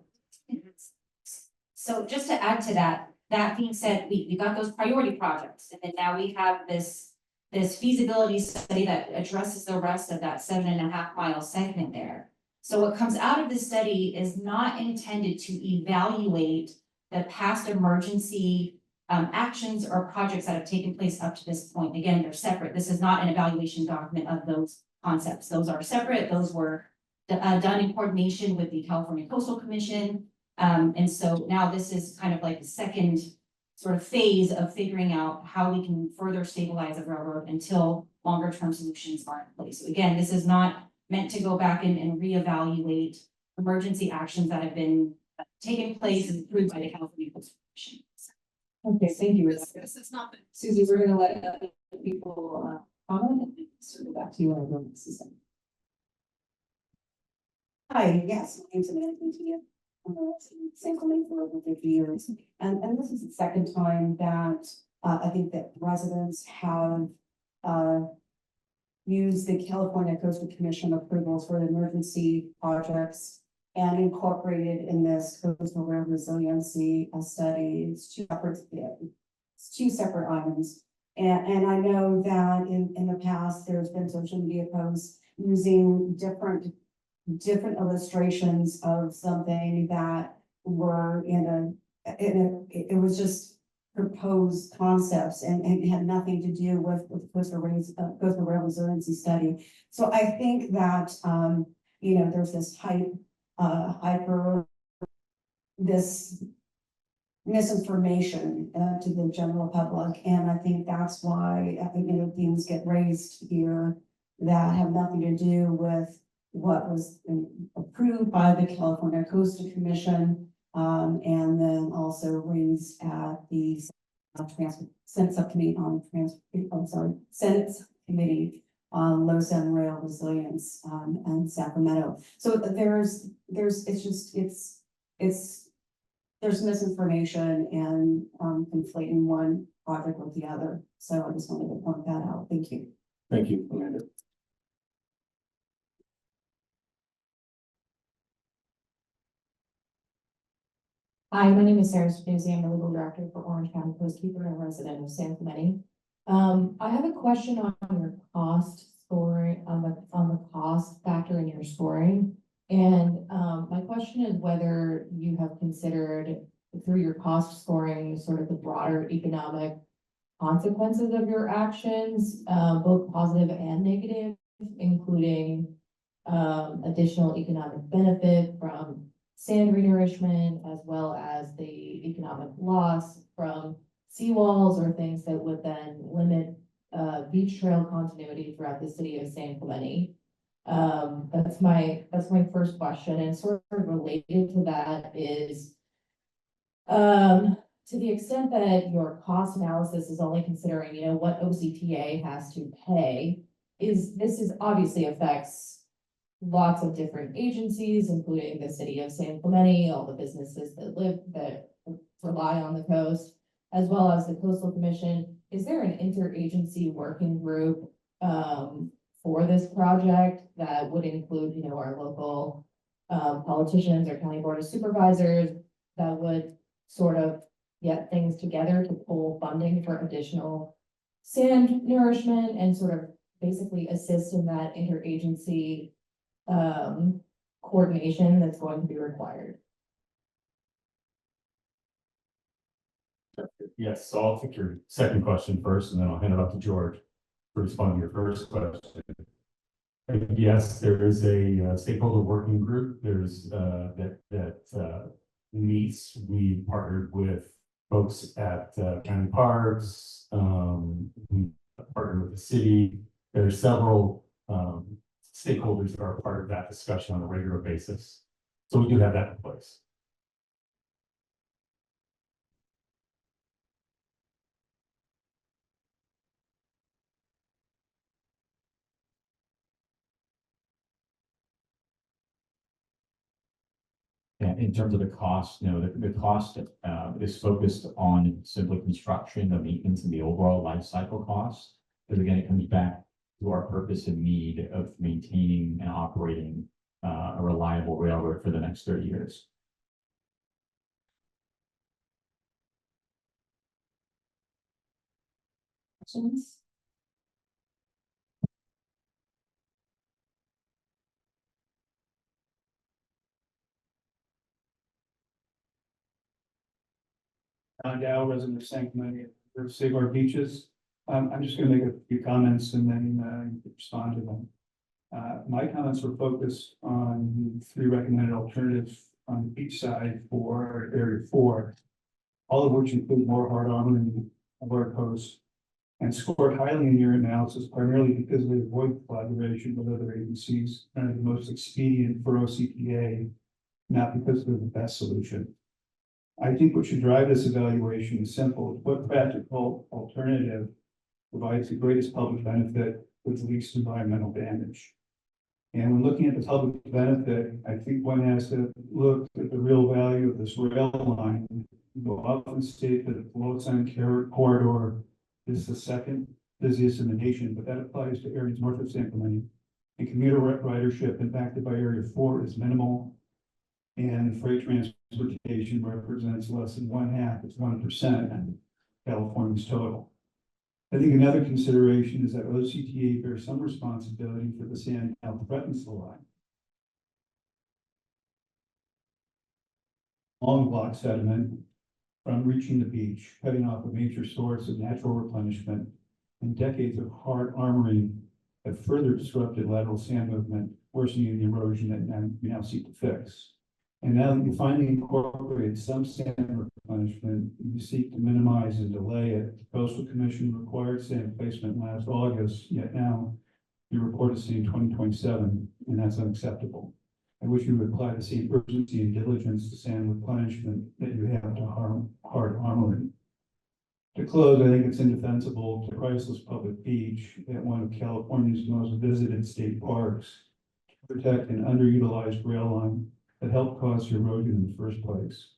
[SPEAKER 2] So just to add to that, that being said, we got those priority projects, and then now we have this feasibility study that addresses the rest of that 7.5 mile segment there. So what comes out of this study is not intended to evaluate the past emergency actions or projects that have taken place up to this point. Again, they're separate. This is not an evaluation document of those concepts. Those are separate. Those were done in coordination with the California Coastal Commission. And so now this is kind of like the second sort of phase of figuring out how we can further stabilize the railroad until longer term solutions are in place. So again, this is not meant to go back and reevaluate emergency actions that have been taken place and approved by the California Coastal Commission.
[SPEAKER 6] Okay, thank you, Rebecca.
[SPEAKER 5] This is not.
[SPEAKER 6] Susie, we're gonna let other people comment and circle back to you on the system.
[SPEAKER 7] Hi, yes, my name's Amanda Quintilla. Same company for over 50 years. And this is the second time that I think that residents have used the California Coastal Commission approvals for the emergency projects and incorporated in this coastal rail resiliency study. It's two separate items. And I know that in the past, there's been social media posts using different illustrations of something that were it was just proposed concepts and it had nothing to do with the coastal rail resiliency study. So I think that, there's this this misinformation to the general public. And I think that's why, things get raised here that have nothing to do with what was approved by the California Coastal Commission, and then also raised at the Senate Subcommittee on LoSAN Rail Resilience, and Sacramento. So there's misinformation and conflating one project with the other. So I just wanted to point that out. Thank you.
[SPEAKER 1] Thank you, Amanda.
[SPEAKER 6] Hi, my name is Sarah Spinuzzi. I'm the legal director for Orange County Postkeeper and a resident of San Clemente. I have a question on your cost scoring, on the cost factor in your scoring. And my question is whether you have considered through your cost scoring sort of the broader economic consequences of your actions, both positive and negative, including additional economic benefit from sand renourishment, as well as the economic loss from seawalls or things that would then limit beach trail continuity throughout the city of San Clemente. That's my first question, and sort of related to that is, to the extent that your cost analysis is only considering, what OCTA has to pay, this obviously affects lots of different agencies, including the city of San Clemente, all the businesses that rely on the coast, as well as the Coastal Commission. Is there an interagency working group for this project that would include, our local politicians or county board of supervisors that would sort of get things together to pull funding for additional sand nourishment and sort of basically assist in that interagency coordination that's going to be required?
[SPEAKER 1] Yes, so I'll take your second question first, and then I'll hand it off to George to respond to your first question. Yes, there is a stakeholder working group. There's that meets. We partnered with folks at county parks, we partnered with the city. There are several stakeholders that are part of that discussion on a regular basis. So we do have that in place.
[SPEAKER 3] And in terms of the cost, the cost is focused on simply construction, the maintenance and the overall life cycle costs. Because again, it comes back to our purpose and need of maintaining and operating a reliable railroad for the next 30 years.
[SPEAKER 6] Questions?
[SPEAKER 4] Dow, resident of San Clemente, or Save Our Beaches. I'm just gonna make a few comments and then, you can respond to them. My comments were focused on three recommended alternatives on the beach side for Area 4. All of which include more hard armoring of our coast. And scored highly in your analysis primarily because they avoid collaboration with other agencies and are the most expedient for OCTA, not because they're the best solution. I think what should drive this evaluation is simple: what practical alternative provides the greatest public benefit with the least environmental damage? And when looking at the public benefit, I think one has to look at the real value of this rail line. People often state that the Lower corridor is the second busiest in the nation, but that applies to areas north of San Clemente. And commuter ridership impacted by Area 4 is minimal. And freight transportation represents less than 1/2, it's 1% of California's total. I think another consideration is that OCTA bears some responsibility for the sand that threatens the line. Long block sediment from reaching the beach, cutting off a major source of natural replenishment, and decades of hard armoring have further disrupted lateral sand movement, worsening the erosion that we now seek to fix. And now that you finally incorporated some sand replenishment, you seek to minimize and delay it. The Coastal Commission required sand placement last August, yet now your report is saying 2027, and that's unacceptable. I wish you would apply the same urgency and diligence to sand replenishment that you have to hard armoring. To close, I think it's indefensible to priceless public beach at one of California's most visited state parks to protect an underutilized rail line that helped cause erosion in the first place.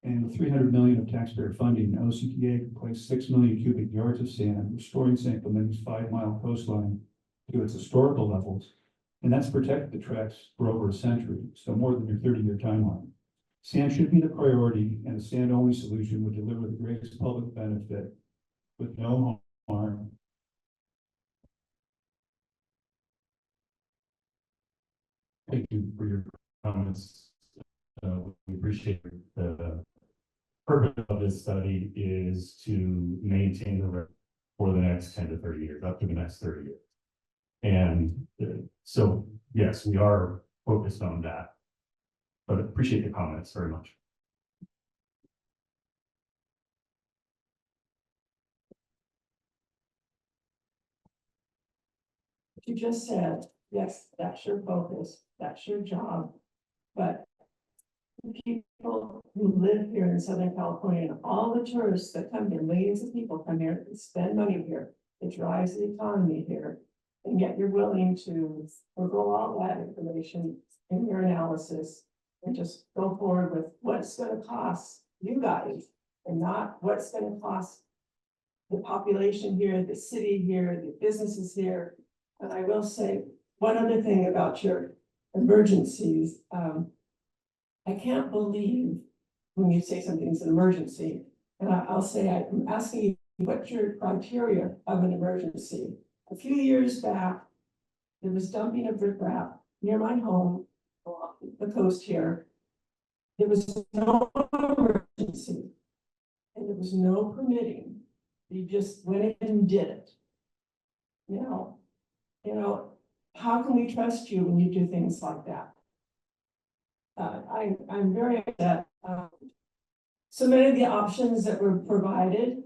[SPEAKER 4] And with $300 million of taxpayer funding, OCTA could place 6 million cubic yards of sand, restoring San Clemente's 5-mile coastline to its historical levels. And that's protected the tracks for over a century, so more than your 30-year timeline. Sand should be the priority, and a sand-only solution would deliver the greatest public benefit with no harm.
[SPEAKER 1] Thank you for your comments. We appreciate the purpose of this study is to maintain the road for the next 10 to 30 years, up to the next 30 years. And so, yes, we are focused on that, but appreciate the comments very much.
[SPEAKER 8] You just said, yes, that's your focus, that's your job, but the people who live here in Southern California and all the tourists that come here, millions of people come here and spend money here, it drives the economy here. And yet you're willing to forgo all that information in your analysis and just go forward with what's gonna cost you guys and not what's gonna cost the population here, the city here, the businesses here. And I will say one other thing about your emergencies. I can't believe when you say something's an emergency, and I'll say I'm asking you what's your criteria of an emergency. A few years back, there was dumping of riprap near my home along the coast here. There was no emergency, and there was no permitting. You just went in and did it. Now, how can we trust you when you do things like that? I'm very upset. So many of the options that were provided,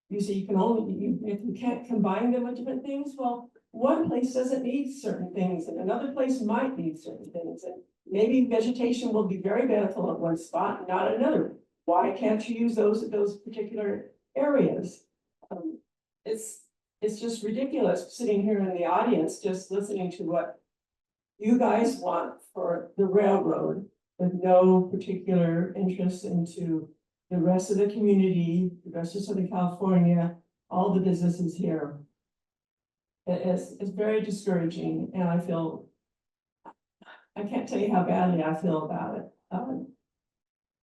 [SPEAKER 8] you say you can only, if you can't combine them with different things, well, one place doesn't need certain things and another place might need certain things. And maybe vegetation will be very beneficial at one spot and not another. Why can't you use those at those particular areas? It's just ridiculous sitting here in the audience, just listening to what you guys want for the railroad, with no particular interest into the rest of the community, the rest of Southern California, all the businesses here. It's very discouraging, and I can't tell you how badly I feel about it.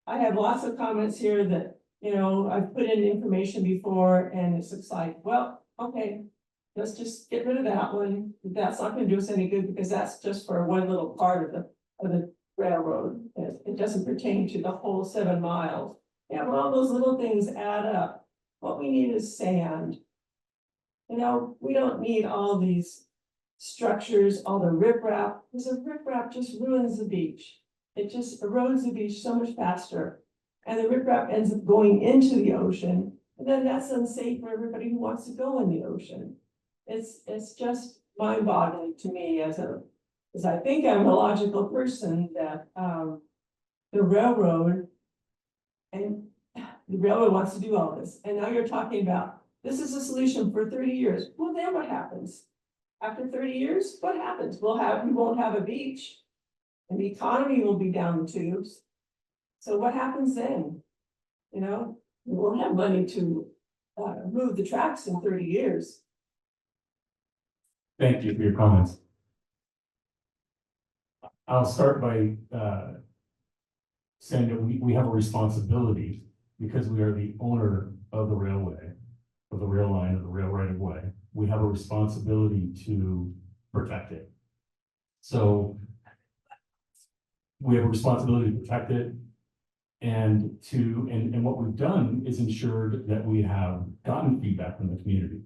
[SPEAKER 8] I have lots of comments here that, you know, I've put in information before, and it's just like, well, okay, let's just get rid of that one. That's not gonna do us any good, because that's just for one little part of the railroad. It doesn't pertain to the whole 7 miles. Yeah, well, all those little things add up. What we need is sand. You know, we don't need all these structures, all the riprap, because the riprap just ruins the beach. It just erodes the beach so much faster. And the riprap ends up going into the ocean, and then that's unsafe for everybody who wants to go in the ocean. It's just mind-boggling to me as I think I'm a logical person that, the railroad wants to do all this, and now you're talking about, this is a solution for 30 years. Well, then what happens? After 30 years, what happens? We won't have a beach, and the economy will be down the tubes. So what happens then? You know, we won't have money to move the tracks in 30 years.
[SPEAKER 1] Thank you for your comments. I'll start by saying that we have a responsibility, because we are the owner of the railway, of the rail line, of the rail right of way. We have a responsibility to protect it. So we have a responsibility to protect it, and what we've done is ensured that we have gotten feedback from the community.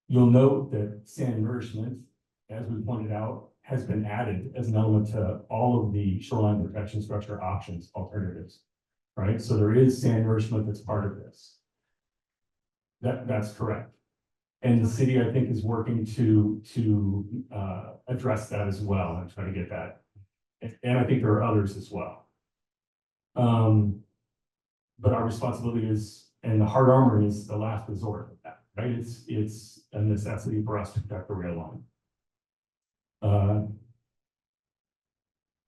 [SPEAKER 1] You'll note that sand nourishment, as we pointed out, has been added as an element to all of the shoreline protection structure options, alternatives, right? So there is sand nourishment that's part of this. That's correct. And the city, I think, is working to address that as well and try to get that. And I think there are others as well. But our responsibility is, and the hard armor is the last resort of that, right? It's a necessity for us to protect the rail line.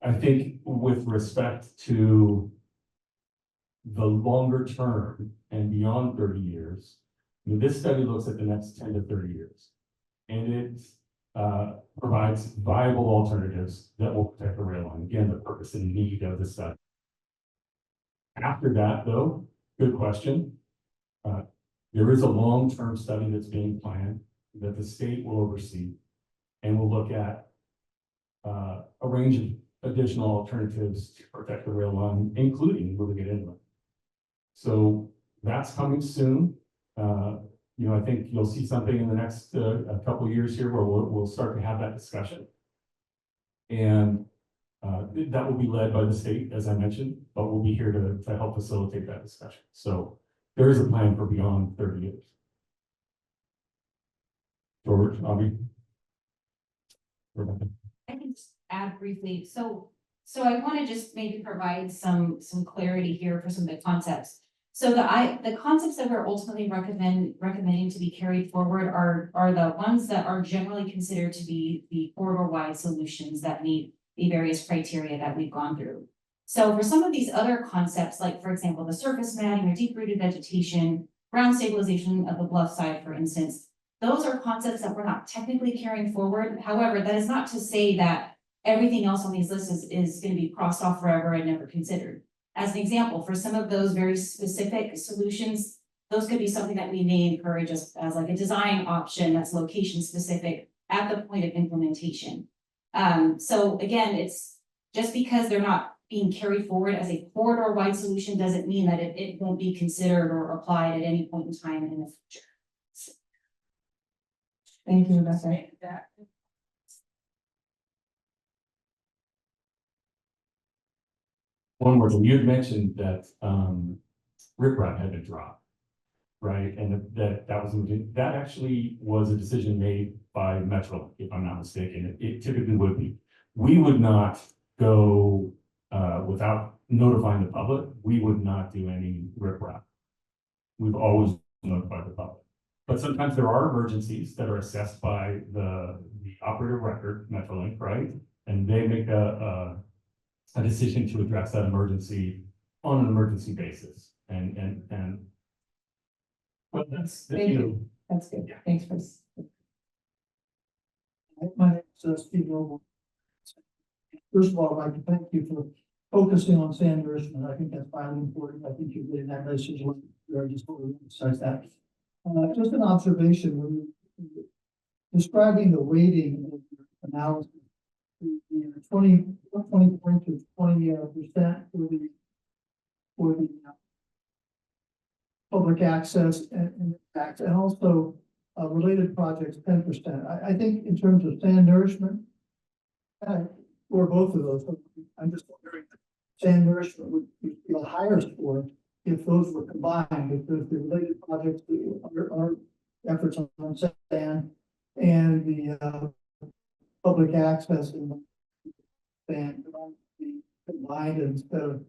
[SPEAKER 1] I think with respect to the longer term and beyond 30 years, this study looks at the next 10 to 30 years. And it provides viable alternatives that will protect the rail line. Again, the purpose and need of the study. After that, though, good question. There is a long-term study that's being planned that the state will oversee, and will look at a range of additional alternatives to protect the rail line, including moving it inland. So that's coming soon. You know, I think you'll see something in the next a couple of years here where we'll start to have that discussion. And that will be led by the state, as I mentioned, but we'll be here to help facilitate that discussion. So there is a plan for beyond 30 years. George, Avi? Rebecca?
[SPEAKER 2] I can just add briefly, so I want to just maybe provide some clarity here for some of the concepts. So the concepts that we're ultimately recommending to be carried forward are the ones that are generally considered to be the corridor-wide solutions that meet the various criteria that we've gone through. So for some of these other concepts, like for example, the surface matting or deep-rooted vegetation, ground stabilization of the bluff side, for instance, those are concepts that we're not technically carrying forward. However, that is not to say that everything else on these lists is going to be crossed off forever and never considered. As an example, for some of those very specific solutions, those could be something that we may encourage as like a design option that's location specific at the point of implementation. So again, it's just because they're not being carried forward as a corridor-wide solution doesn't mean that it won't be considered or applied at any point in time in the future.
[SPEAKER 6] Thank you, Rebecca.
[SPEAKER 1] One more thing, you had mentioned that riprap had been dropped, right? And that actually was a decision made by Metro, if I'm not mistaken. It typically would be. We would not go without notifying the public. We would not do any riprap. We've always notified the public. But sometimes there are emergencies that are assessed by the operator of record, Metrolink, right? And they make a a decision to address that emergency on an emergency basis. And. But that's,
[SPEAKER 6] Thank
[SPEAKER 1] you know,
[SPEAKER 6] you. That's good.
[SPEAKER 1] Yeah.
[SPEAKER 6] Thanks, Chris.
[SPEAKER 9] My name is Steve Noble. First of all, I'd like to thank you for focusing on sand nourishment. I think that's vitally important. I think you're getting that message. I just want to emphasize that. Just an observation, when you're describing the weighting of your analysis, the 20 point to 20% for the public access and impact, and also related projects, 10%. I think in terms of sand nourishment, or both of those, I'm just wondering, sand nourishment would be a higher score if those were combined, because the related projects, our efforts on sand and the public access and sand be combined instead of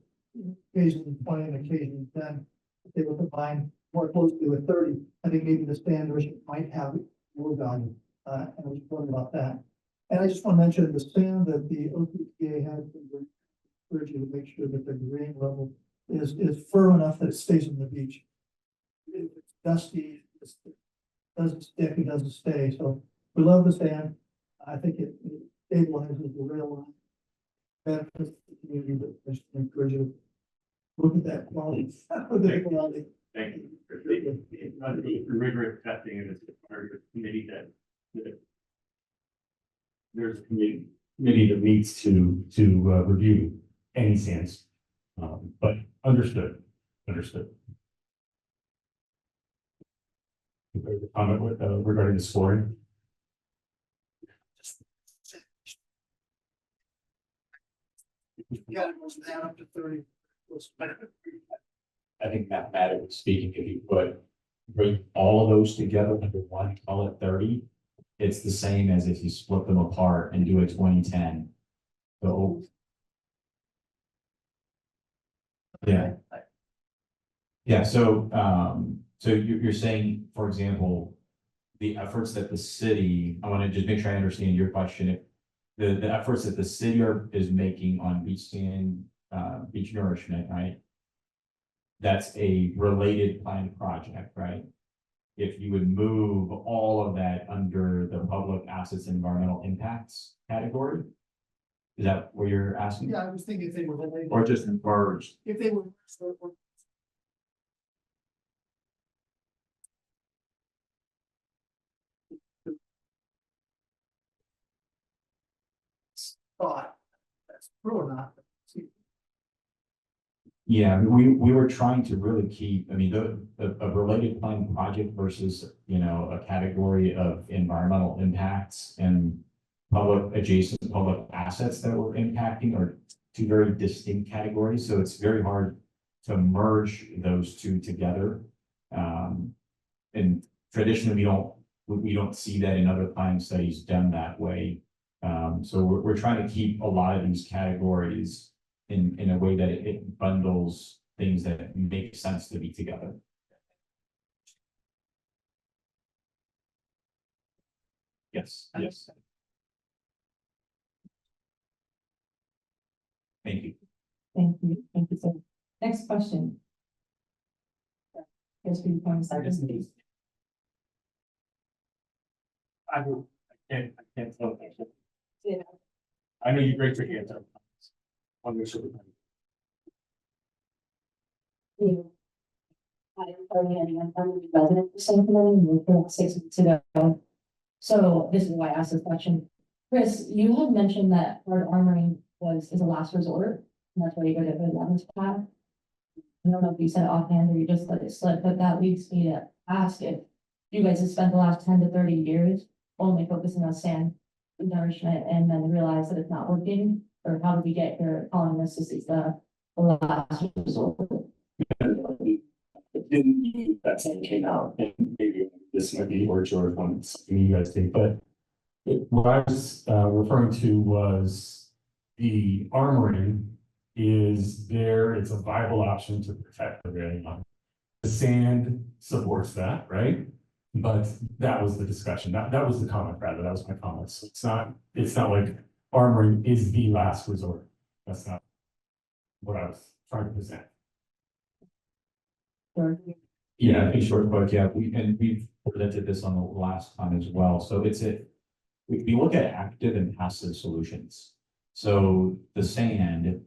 [SPEAKER 9] occasionally 20 and occasionally 10. If they were combined more closely with 30, I think maybe the sand nourishment might have more value. And I was wondering about that. And I just want to mention the sand that the OPTA has been encouraging to make sure that the grain level is firm enough that it stays on the beach. If it's dusty, it doesn't stick, it doesn't stay. So we love the sand. I think it stabilizes the rail line. Benefits the community, but I just encourage you to look at that quality. Look at the quality.
[SPEAKER 1] thank you. It's not the rigorous testing, and it's part of the committee that there's a committee that needs to review any sands. But understood. There's a comment regarding the scoring.
[SPEAKER 9] Yeah, it goes down up to 30.
[SPEAKER 3] I think mathematically speaking, if you bring all of those together under one, call it 30, it's the same as if you split them apart and do a 20-10. So. Yeah. Yeah, so, so you're saying, for example, the efforts that the city, I want to just make sure I understand your question. If the efforts that the city is making on beach sand, beach nourishment, right? That's a related planned project, right? If you would move all of that under the public assets and environmental impacts category? Is that what you're asking?
[SPEAKER 9] Yeah, I was thinking if they were related.
[SPEAKER 3] Or just merged?
[SPEAKER 9] If they were. Thought that's true or not.
[SPEAKER 3] Yeah, we were trying to really keep, I mean, a related planned project versus, you know, a category of environmental impacts and adjacent public assets that we're impacting are two very distinct categories. So it's very hard to merge those two together. And traditionally, we don't see that in other planning studies done that way. So we're trying to keep a lot of these categories in a way that it bundles things that make sense to be together. Yes. Thank you.
[SPEAKER 6] Thank you. Thank you, sir. Next question. Yes, we can start this meeting.
[SPEAKER 1] I can't tell.
[SPEAKER 6] Yeah.
[SPEAKER 1] I know you great for your answer. Want to make sure we-
[SPEAKER 2] I'm a resident of San Clemente, moved here 6 months ago. So this is why I asked this question. Chris, you had mentioned that hard armoring is a last resort, and that's why you go to the 11th path. I don't know if you said it offhand or you just let it slip, but that leads me to ask if you guys have spent the last 10 to 30 years only focusing on sand nourishment and then realize that it's not working, or how did we get here calling this is the last resort?
[SPEAKER 1] That thing came out, and maybe this might be or George one, something you guys think, but what I was referring to was the armoring is there, it's a viable option to protect the railing line. The sand supports that, right? But that was the discussion, that was the comment, rather, that was my comments. It's not like armoring is the last resort. That's not what I was trying to present.
[SPEAKER 3] Yeah, in short, but yeah, we've presented this on the last time as well, so we look at active and passive solutions. So the sand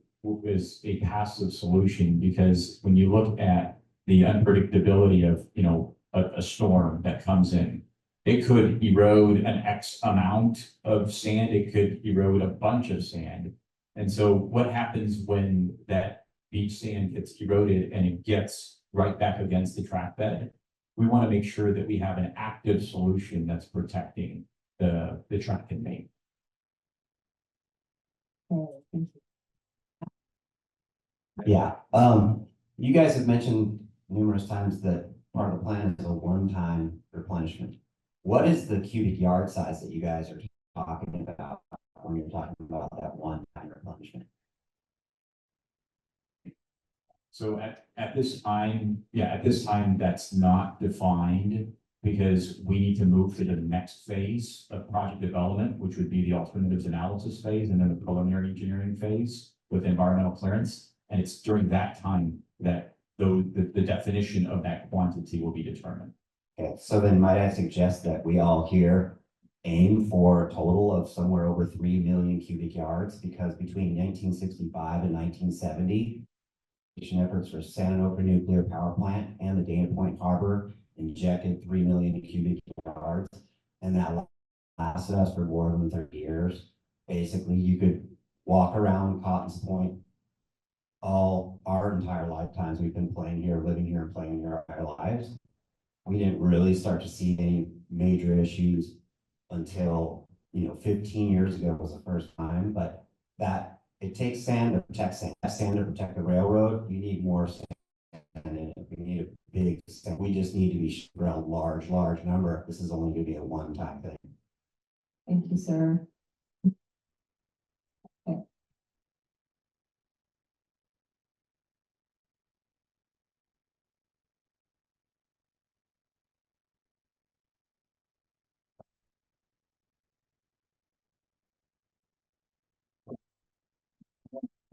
[SPEAKER 3] is a passive solution because when you look at the unpredictability of, a storm that comes in, it could erode an X amount of sand, it could erode a bunch of sand. And so what happens when that beach sand gets eroded and it gets right back against the track bed? We want to make sure that we have an active solution that's protecting the track and main.
[SPEAKER 10] Yeah, you guys have mentioned numerous times that part of the plan is a one-time replenishment. What is the cubic yard size that you guys are talking about when you're talking about that one-time replenishment?
[SPEAKER 3] So at this time, that's not defined because we need to move to the next phase of project development, which would be the alternatives analysis phase and then the preliminary engineering phase with environmental clearance. And it's during that time that the definition of that quantity will be determined.
[SPEAKER 10] Okay, so then might I suggest that we all here aim for a total of somewhere over 3 million cubic yards, because between 1965 and 1970, efforts for Sanofi nuclear power plant and the Dana Point Harbor injected 3 million cubic yards, and that lasted us for more than 30 years. Basically, you could walk around Cotton's Point all our entire lifetimes. We've been playing here, living here, and playing here our lives. We didn't really start to see any major issues until 15 years ago was the first time, but that it takes sand to protect the railroad. You need more sand in it. We need a big sand. We just need to be around large number. This is only going to be a one-time thing.
[SPEAKER 6] Thank you, sir.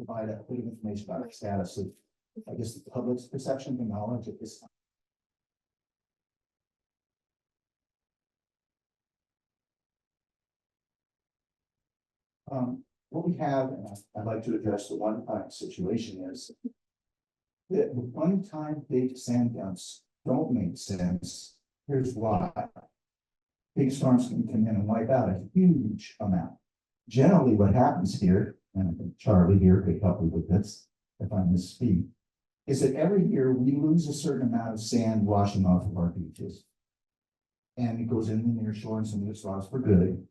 [SPEAKER 9] Provide a bit of information about the status of, I guess, the public's perception and knowledge at this time. What we have, and I'd like to address the one-time situation, is that the one-time big sand dumps don't make sense. Here's why. Big storms can come in and wipe out a huge amount. Generally, what happens here, and I think Charlie here could help me with this if I misspeak, is that every year we lose a certain amount of sand washing off of our beaches. And it goes in the near shore and some of it's lost for good.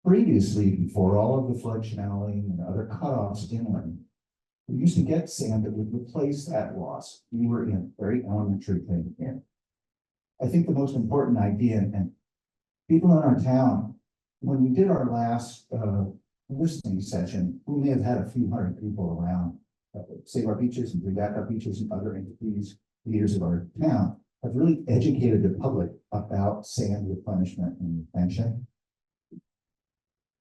[SPEAKER 9] Previously, before all of the flood channeling and other cutoffs inland, we used to get sand that would replace that loss. We were in very elementary thing here. I think the most important idea, and people in our town, when we did our last listening session, we may have had a few hundred people around, Save Our Beaches and Bring Back Our Beaches and other entities, leaders of our town, have really educated the public about sand replenishment and retention.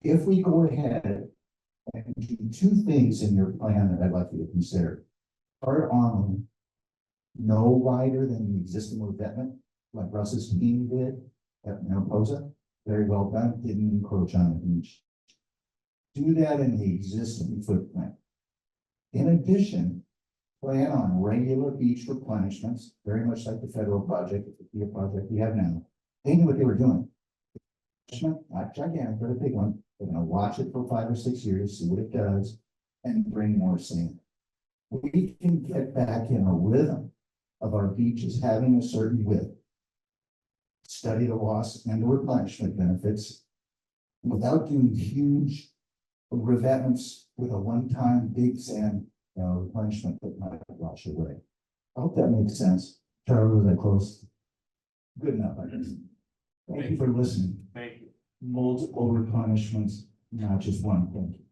[SPEAKER 9] If we go ahead and do two things in your plan that I'd like you to consider. Part on no wider than the existing revetment, like Russ's team did at Mariposa. Very well done, didn't encroach on the beach. Do that in the existing footprint. In addition, plan on regular beach replenishments, very much like the federal project, the project we have now. They knew what they were doing. Not gigantic, but a big one. They're going to watch it for 5 or 6 years, see what it does, and bring more sand. We can get back in a rhythm of our beaches having a certain width. Study the loss and the replenishment benefits without doing huge revetments with a one-time big sand replenishment that might wash away. I hope that makes sense. Charlie, was I close? Good enough, I guess. Thank you for listening.
[SPEAKER 1] Thank you.
[SPEAKER 9] Multiple replenishments, not just one. Thank you.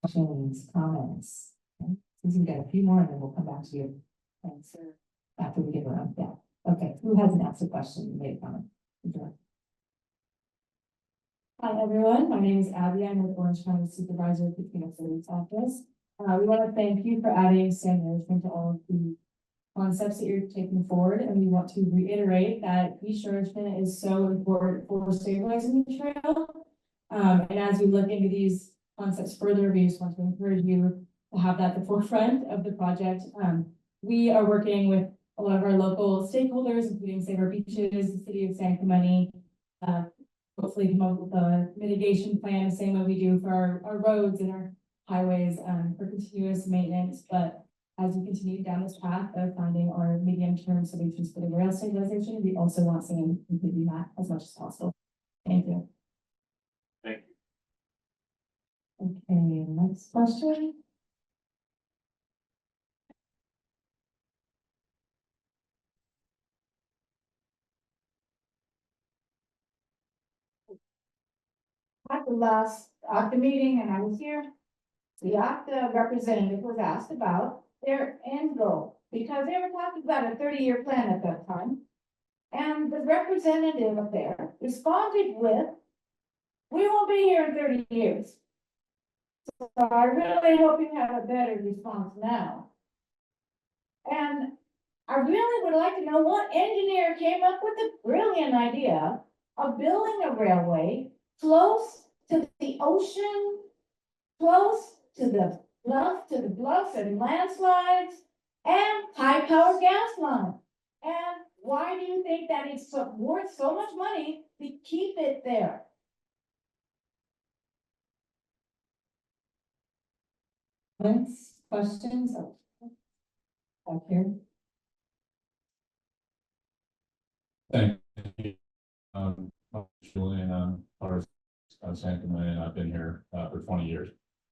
[SPEAKER 6] Questions, comments? Okay, since we got a few more, and then we'll come back to you. Answer after we get around. Yeah. Okay. Who hasn't asked a question? Made a comment. Sure. Hi, everyone. My name is Abby. I'm with Orange County Supervisor of the Phoenix City's office. We want to thank you for adding sand management to all of the concepts that you're taking forward, and we want to reiterate that beach nourishment is so important for stabilizing the trail. And as we look into these concepts further, we just want to encourage you to have that at the forefront of the project. We are working with a lot of our local stakeholders, including Save Our Beaches, the city of San Clemente, hopefully come up with a mitigation plan, the same way we do for our roads and our highways, for continuous maintenance. But as we continue down this path of finding our medium-term solutions for the rail stabilization, we also want sand including that as much as possible. Thank you.
[SPEAKER 1] Thank
[SPEAKER 6] you. Okay, next question.
[SPEAKER 11] At the meeting, and I was here, the representative was asked about their end goal, because they were talking about a 30-year plan at that time. And the representative up there responded with, we won't be here in 30 years. So I really hope you have a better response now. And I really would like to know what engineer came up with the brilliant idea of building a railway close to the ocean, close to the bluffs and landslides, and high-powered gas line. And why do you think that it's worth so much money to keep it there?
[SPEAKER 6] Next questions? Back here.
[SPEAKER 3] Thank you. Julian, part of San Clemente, and I've been here for 20 years.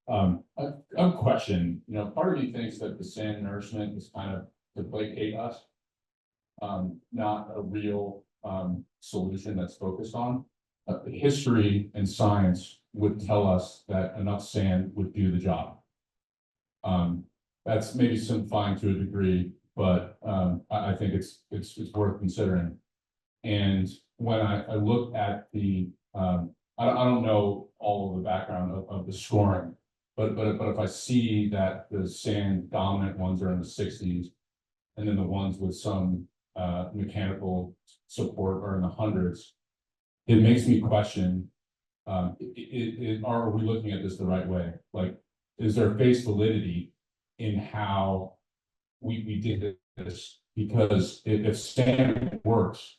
[SPEAKER 3] A question, part of me thinks that the sand nourishment is kind of to placate us, not a real solution that's focused on. History and science would tell us that enough sand would do the job. That's maybe simplifying to a degree, but I think it's worth considering. And when I look at the, I don't know all of the background of the scoring, but if I see that the sand dominant ones are in the 60s, and then the ones with some mechanical support are in the hundreds, it makes me question, are we looking at this the right way? Like, is there face validity in how we did this? Because if sand works,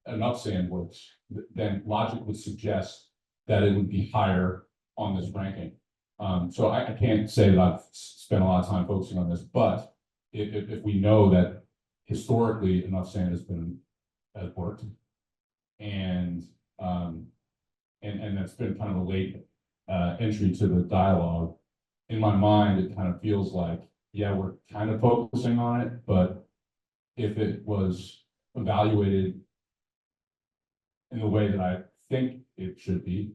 [SPEAKER 3] enough sand works, then logic would suggest that it would be higher on this ranking. So I can't say that I've spent a lot of time focusing on this, but if we know that historically enough sand has worked, and that's been kind of a late entry to the dialogue, in my mind, it kind of feels like, yeah, we're kind of focusing on it, but if it was evaluated in the way that I think it should be,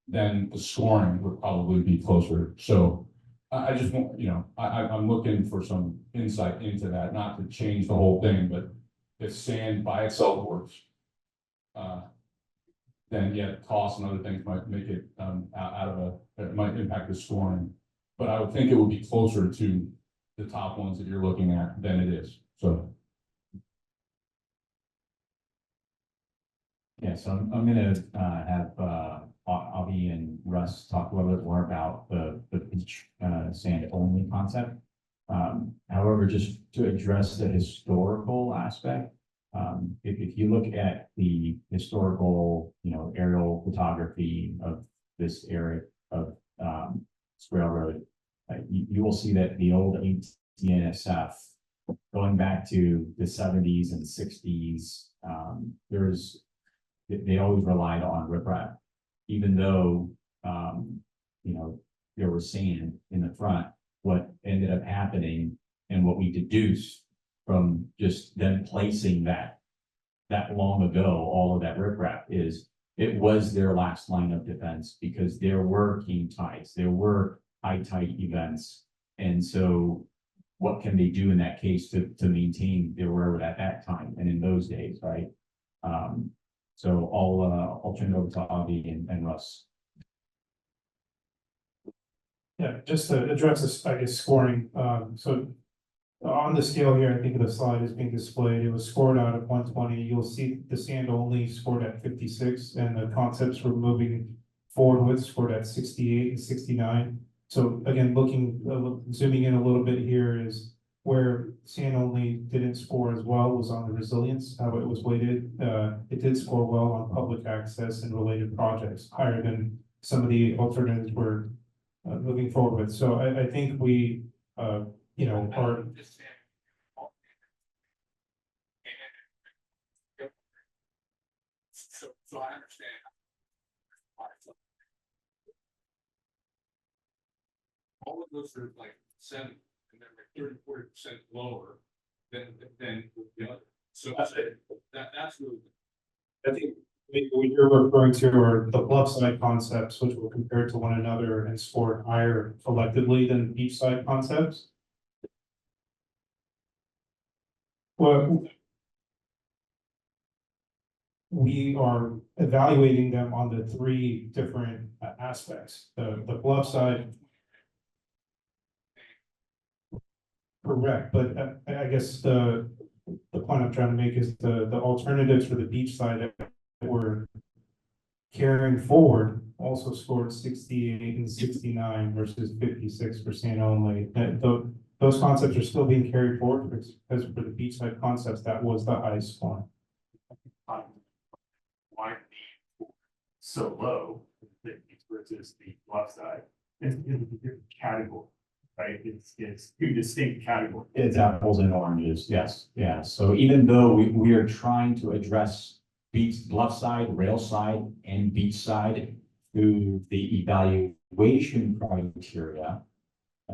[SPEAKER 3] then the scoring would probably be closer. So I just want, I'm looking for some insight into that, not to change the whole thing, but if sand by itself works, then yeah, costs and other things might make it it might impact the scoring. But I would think it would be closer to the top ones that you're looking at than it is. So.
[SPEAKER 12] Yeah, so I'm gonna have Avi and Russ talk a little bit more about the beach sand only concept. However, just to address the historical aspect, if you look at the historical, aerial photography of this area of Railroad, you will see that the old ATNSF, going back to the 70s and 60s, they always relied on riprap, even though, there was sand in the front. What ended up happening and what we deduced from just them placing that long ago, all of that riprap, is it was their last line of defense, because there were king tides, there were high tide events. And so what can they do in that case to maintain their railroad at that time and in those days, right? So I'll turn it over to Avi and Russ.
[SPEAKER 4] Yeah, just to address this, I guess, scoring, so on the scale here, I think the slide is being displayed, it was scored out at 120. You'll see the sand only scored at 56, and the concepts we're moving forward with scored at 68 and 69. So again, zooming in a little bit here is where sand only didn't score as well was on the resilience, how it was weighted. It did score well on public access and related projects, higher than some of the alternatives we're moving forward with. So I think we, you know, are.
[SPEAKER 13] So I understand. All of those are like 7, and then they're 30-40% lower than the other. So that's really.
[SPEAKER 4] I think what you're referring to are the bluffside concepts, which were compared to one another and scored higher collectively than beachside concepts. Well, we are evaluating them on the 3 different aspects. The bluffside. Correct, but I guess the point I'm trying to make is the alternatives for the beachside that we're carrying forward also scored 68 and 69 versus 56% only. Those concepts are still being carried forward because for the beachside concepts, that was the highest one.
[SPEAKER 1] Why the so low versus the bluff side? It's a different category, right? It's 2 distinct categories.
[SPEAKER 12] It's apples and oranges, yes, yeah. So even though we are trying to address bluff side, rail side, and beach side through the evaluation criteria,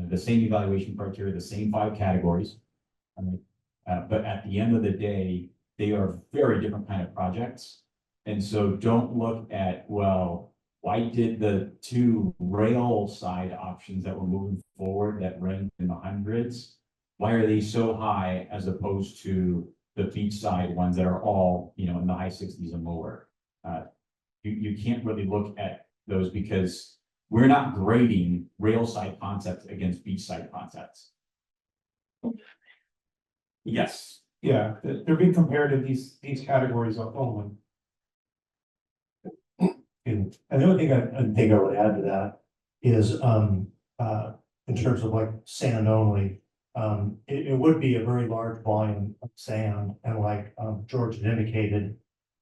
[SPEAKER 12] the same evaluation criteria, the same 5 categories. But at the end of the day, they are very different kind of projects. And so don't look at, well, why did the 2 rail side options that were moving forward that ranked in the hundreds, why are they so high as opposed to the beachside ones that are all, you know, in the high 60s and lower? You can't really look at those because we're not grading rail side concepts against beachside concepts.
[SPEAKER 1] Yes.
[SPEAKER 4] Yeah, they're being compared in these categories only.
[SPEAKER 9] And the only thing I think I would add to that is, in terms of like sand only, it would be a very large volume of sand, and like, George had indicated,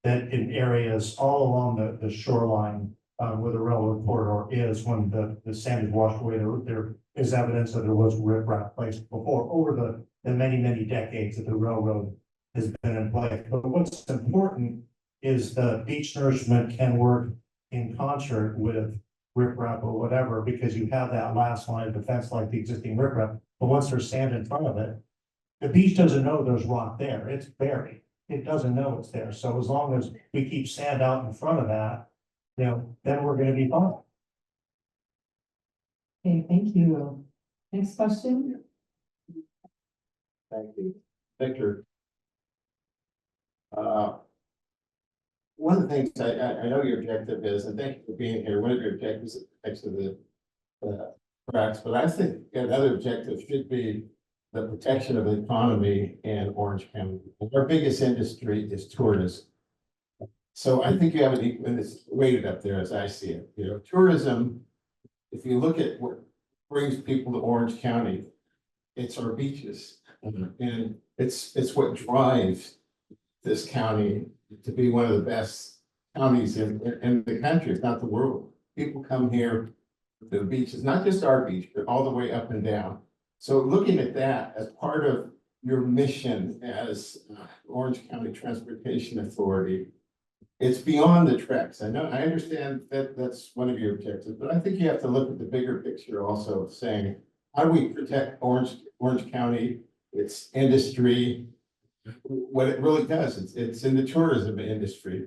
[SPEAKER 9] that in areas all along the shoreline, where the railroad corridor is, when the sand is washed away, there is evidence that there was riprap placed before, over the many decades that the railroad has been in place. But what's important is the beach nourishment can work in concert with riprap or whatever, because you have that last line of defense like the existing riprap. But once there's sand in front of it, the beach doesn't know there's rock there. It's buried. It doesn't know it's there. So as long as we keep sand out in front of that, you know, then we're gonna be fine.
[SPEAKER 6] Okay, thank you. Next question?
[SPEAKER 13] Thank you. Victor. One of the things I know your objective is, and thank you for being here, one of your objectives is protection of the cracks, but I think another objective should be the protection of the economy in Orange County. Our biggest industry is tourism. So I think you have and it's weighted up there as I see it. You know, tourism, if you look at what brings people to Orange County, it's our beaches. And it's what drives this county to be one of the best counties in the country, if not the world. People come here to the beaches, not just our beach, but all the way up and down. So looking at that as part of your mission as Orange County Transportation Authority, it's beyond the treks. I understand that that's one of your objectives, but I think you have to look at the bigger picture also, saying, how do we protect Orange County, its industry, what it really does? It's in the tourism industry.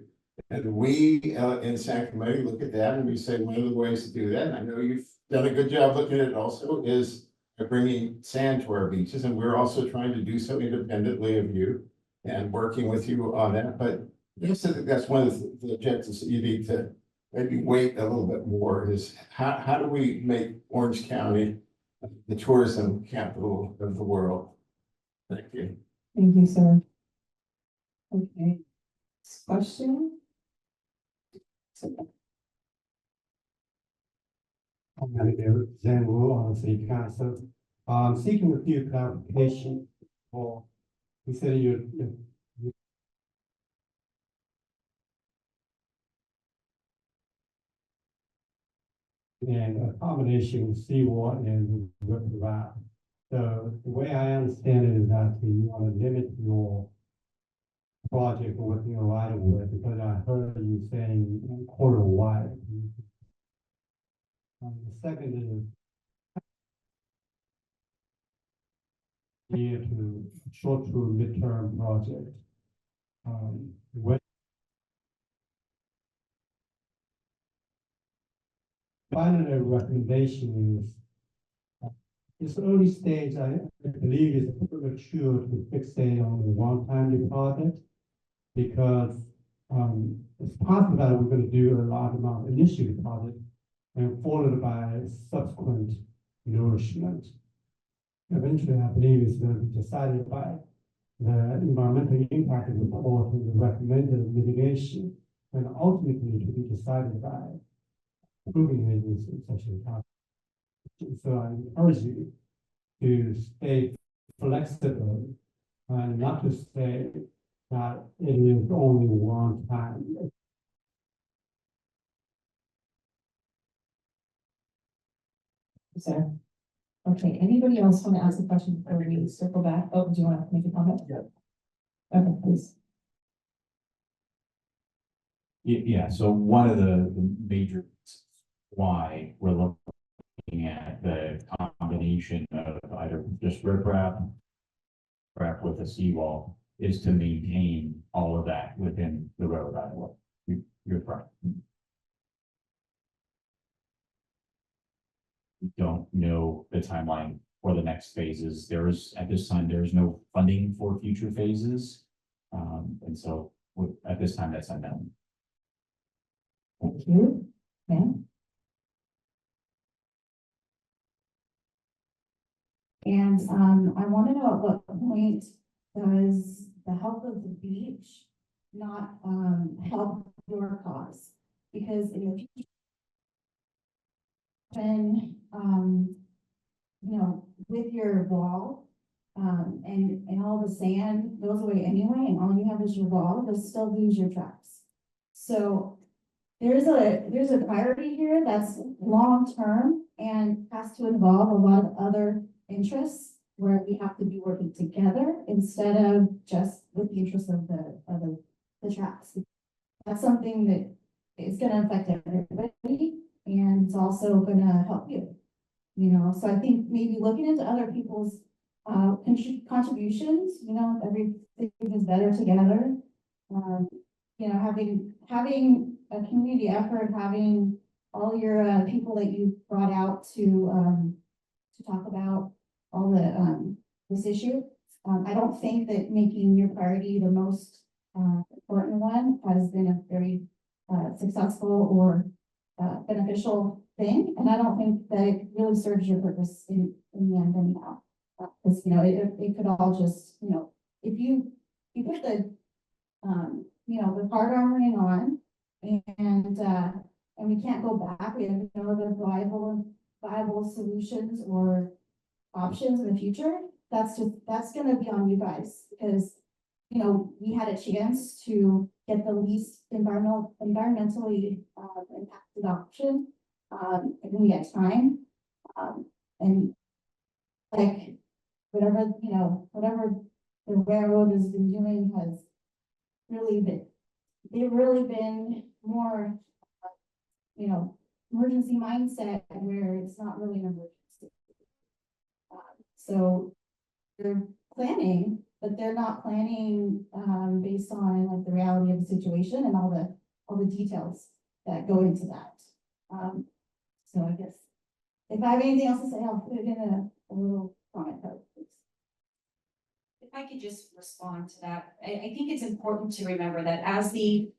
[SPEAKER 13] And we in San Clemente look at that and we say one of the ways to do that, and I know you've done a good job looking at it also, is bringing sand to our beaches. And we're also trying to do so independently of you and working with you on that. But Yes, I think that's one of the objectives that you need to maybe wait a little bit more is how do we make Orange County the tourism capital of the world? Thank you.
[SPEAKER 7] Thank you, sir. Okay. Next question?
[SPEAKER 14] I'm gonna give Zhang Wu on the city council. Seeking a few clarification for, you said you and a combination of seawall and river route. So the way I understand it is that you want to limit your project within a right of way, because I heard you saying quarter wide. The second is here to short to midterm project. When final recommendation is it's early stage, I believe it's premature to fixate on the one-time deposit because it's possible that we're going to do a large amount of initial deposit and followed by subsequent nourishment. Eventually, I believe it's going to be decided by the environmental impact report and the recommended mitigation, and ultimately to be decided by approving agencies such as CRRS. So I encourage you to stay flexible and not to say that it is only one time.
[SPEAKER 6] Sir. Okay, anybody else want to ask a question before we circle back? Oh, do you want to make a comment?
[SPEAKER 14] Yeah.
[SPEAKER 6] Okay, please.
[SPEAKER 3] Yeah, so one of the major reasons why we're looking at the combination of either just riprap with a seawall is to maintain all of that within the road right of way. You're right. We don't know the timeline for the next phases. At this time, there is no funding for future phases. And so at this time, that's unknown.
[SPEAKER 6] Thank you. Ma'am?
[SPEAKER 11] And I want to know at what point does the health of the beach not help your cause? Because in the future, when you know, with your wall and all the sand goes away anyway, and all you have is your wall, you'll still lose your tracks. So there's a priority here that's long term and has to involve a lot of other interests where we have to be working together instead of just with the interest of the tracks. That's something that is going to affect everybody, and it's also going to help you. You know, so I think maybe looking into other people's contributions. You know, everything is better together. You know, having a community effort, having all your people that you brought out to talk about all the this issue. I don't think that making your priority the most important one has been a very successful or beneficial thing, and I don't think that it really serves your purpose in the end anyhow. Because you know, it could all just, you know, if you put the you know, the hard armoring on, and we can't go back. We have no other viable solutions or options in the future. That's going to be on you guys, because you know, we had a chance to get the least environmentally impacted option, and we had time, and like whatever, you know, whatever the railroad has been doing has really been more, you know, emergency mindset where it's not really an emergency. So they're planning, but they're not planning based on like the reality of the situation and all the details that go into that. So I guess if I have anything else to say, I'll put it in a little comment card, please.
[SPEAKER 2] If I could just respond to that, I think it's important to remember that as the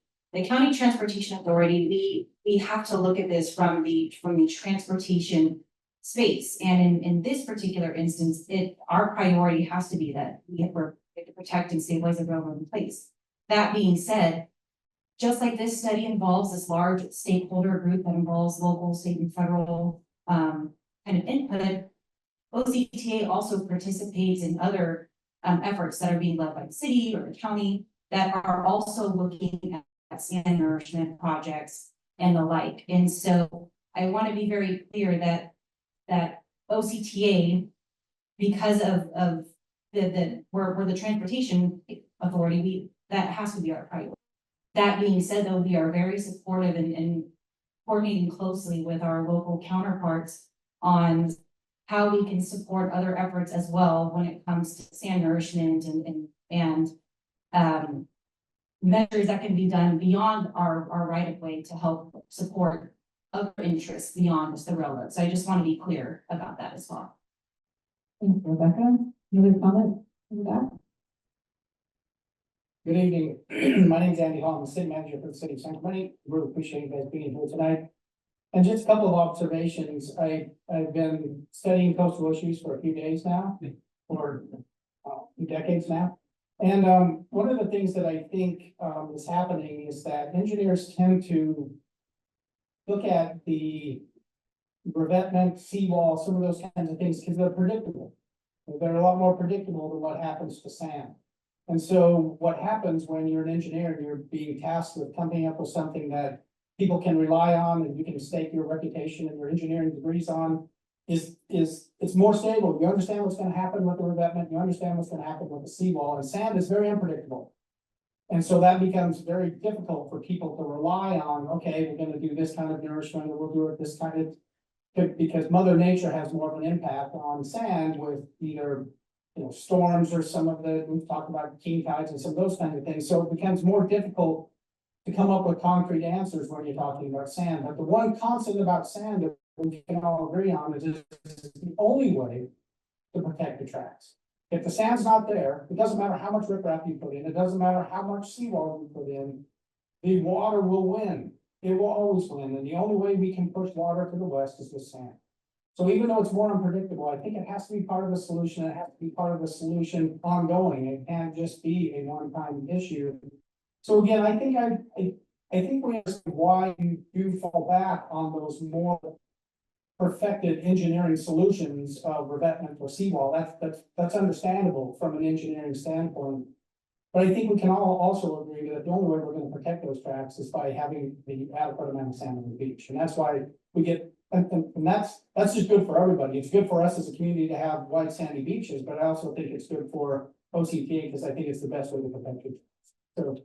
[SPEAKER 2] county transportation authority, we have to look at this from the transportation space. And in this particular instance, our priority has to be that we have to protect and stabilize the railroad in place. That being said, just like this study involves this large stakeholder group that involves local, state, and federal kind of input, OCTA also participates in other efforts that are being led by the city or the county that are also looking at sand nourishment projects and the like. And so I want to be very clear that OCTA, because of we're the transportation authority, that has to be our priority. That being said, though, we are very supportive and coordinating closely with our local counterparts on how we can support other efforts as well when it comes to sand nourishment and measures that can be done beyond our right of way to help support other interests beyond just the railroad. So I just want to be clear about that as well.
[SPEAKER 6] Thank you, Rebecca. Another comment from that?
[SPEAKER 15] Good evening. My name is Andy Hall. I'm the city manager for the city of San Clemente. Really appreciate you guys being here tonight. And just a couple of observations. I've been studying coastal issues for a few days now, or a few decades now. And one of the things that I think is happening is that engineers tend to look at the revetment, seawall, some of those kinds of things, because they're predictable. They're a lot more predictable than what happens to sand. And so what happens when you're an engineer and you're being tasked with coming up with something that people can rely on and you can stake your reputation and your engineering degrees on is it's more stable. You understand what's going to happen with the revetment, you understand what's going to happen with the seawall, and sand is very unpredictable. And so that becomes very difficult for people to rely on, okay, we're going to do this kind of nourishment, or we'll do it this kind of, because Mother Nature has more of an impact on sand with either storms or some of the, we've talked about king tides and some of those kinds of things. So it becomes more difficult to come up with concrete answers when you're talking about sand. But the one constant about sand that we can all agree on is the only way to protect the tracks. If the sand's not there, it doesn't matter how much riprap you put in, it doesn't matter how much seawall you put in, the water will win. It will always win. And the only way we can push water to the west is with sand. So even though it's more unpredictable, I think it has to be part of the solution. It has to be part of the solution ongoing. It can't just be a one-time issue. So again, I think we understand why you do fall back on those more perfected engineering solutions of revetment or seawall. That's understandable from an engineering standpoint. But I think we can all also agree that the only way we're going to protect those tracks is by having the adequate amount of sand on the beach. And that's why we get, and that's just good for everybody. It's good for us as a community to have white sandy beaches, but I also think it's good for OCTA because I think it's the best way to protect it. So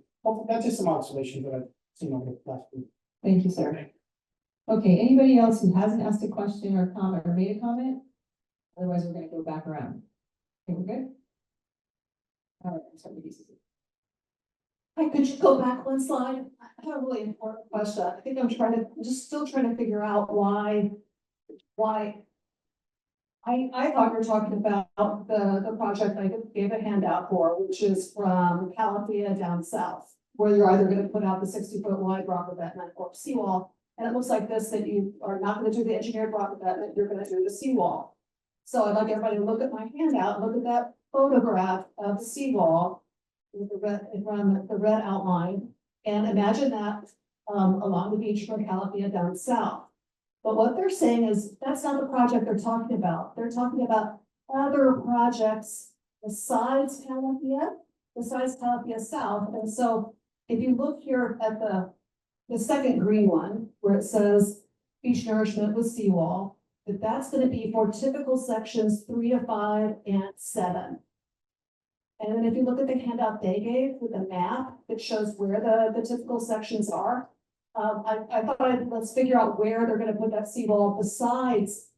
[SPEAKER 15] that's just some observations that I've seen over the last week.
[SPEAKER 6] Thank you, sir. Okay, anybody else who hasn't asked a question or comment or made a comment? Otherwise, we're going to go back around. Okay, we're good? All right, I'm sorry,
[SPEAKER 5] Hi, could you go back one slide? I have a really important question. I think I'm still trying to figure out why. I thought you were talking about the project I gave a handout for, which is from Calafia down south, where you're either gonna put out the 60-foot wide rock revetment or seawall. And it looks like this, that you are not gonna do the engineered rock revetment, you're gonna do the seawall. So I'd like everybody to look at my handout, look at that photograph of the seawall with the red outline, and imagine that along the beach from Calafia down south. But what they're saying is that's not the project they're talking about. They're talking about other projects besides Calafia South. And so if you look here at the second green one, where it says beach nourishment with seawall, that's going to be for typical sections 3 to 5 and 7. And then if you look at the handout they gave with the map, it shows where the typical sections are. I thought let's figure out where they're going to put that seawall besides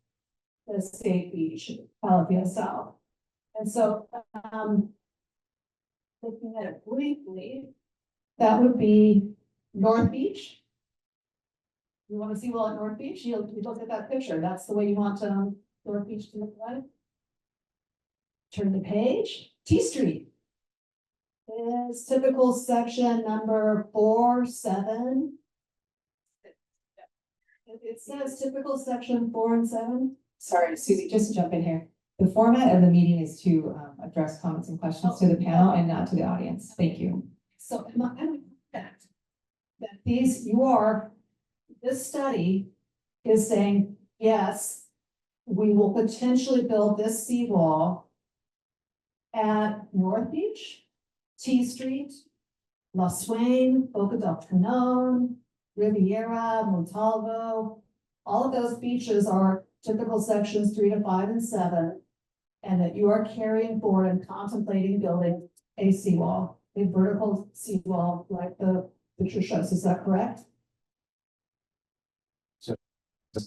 [SPEAKER 5] the state beach, Calafia South. And so, looking at it briefly, that would be North Beach. You want to see well at North Beach? You look at that picture. That's the way you want North Beach to look like. Turn the page. T Street. Is typical section number 47. It says typical section 4 and 7.
[SPEAKER 6] Sorry, Susie, just to jump in here. The format of the meeting is to address comments and questions to the panel and not to the audience. Thank you.
[SPEAKER 5] So am I correct? That this study is saying, yes, we will potentially build this seawall at North Beach, T Street, La Swain, Boca del Canon, Riviera, Montalvo. All of those beaches are typical sections 3 to 5 and 7. And that you are carrying forward and contemplating building a seawall, a vertical seawall like the picture shows. Is that correct?
[SPEAKER 12] The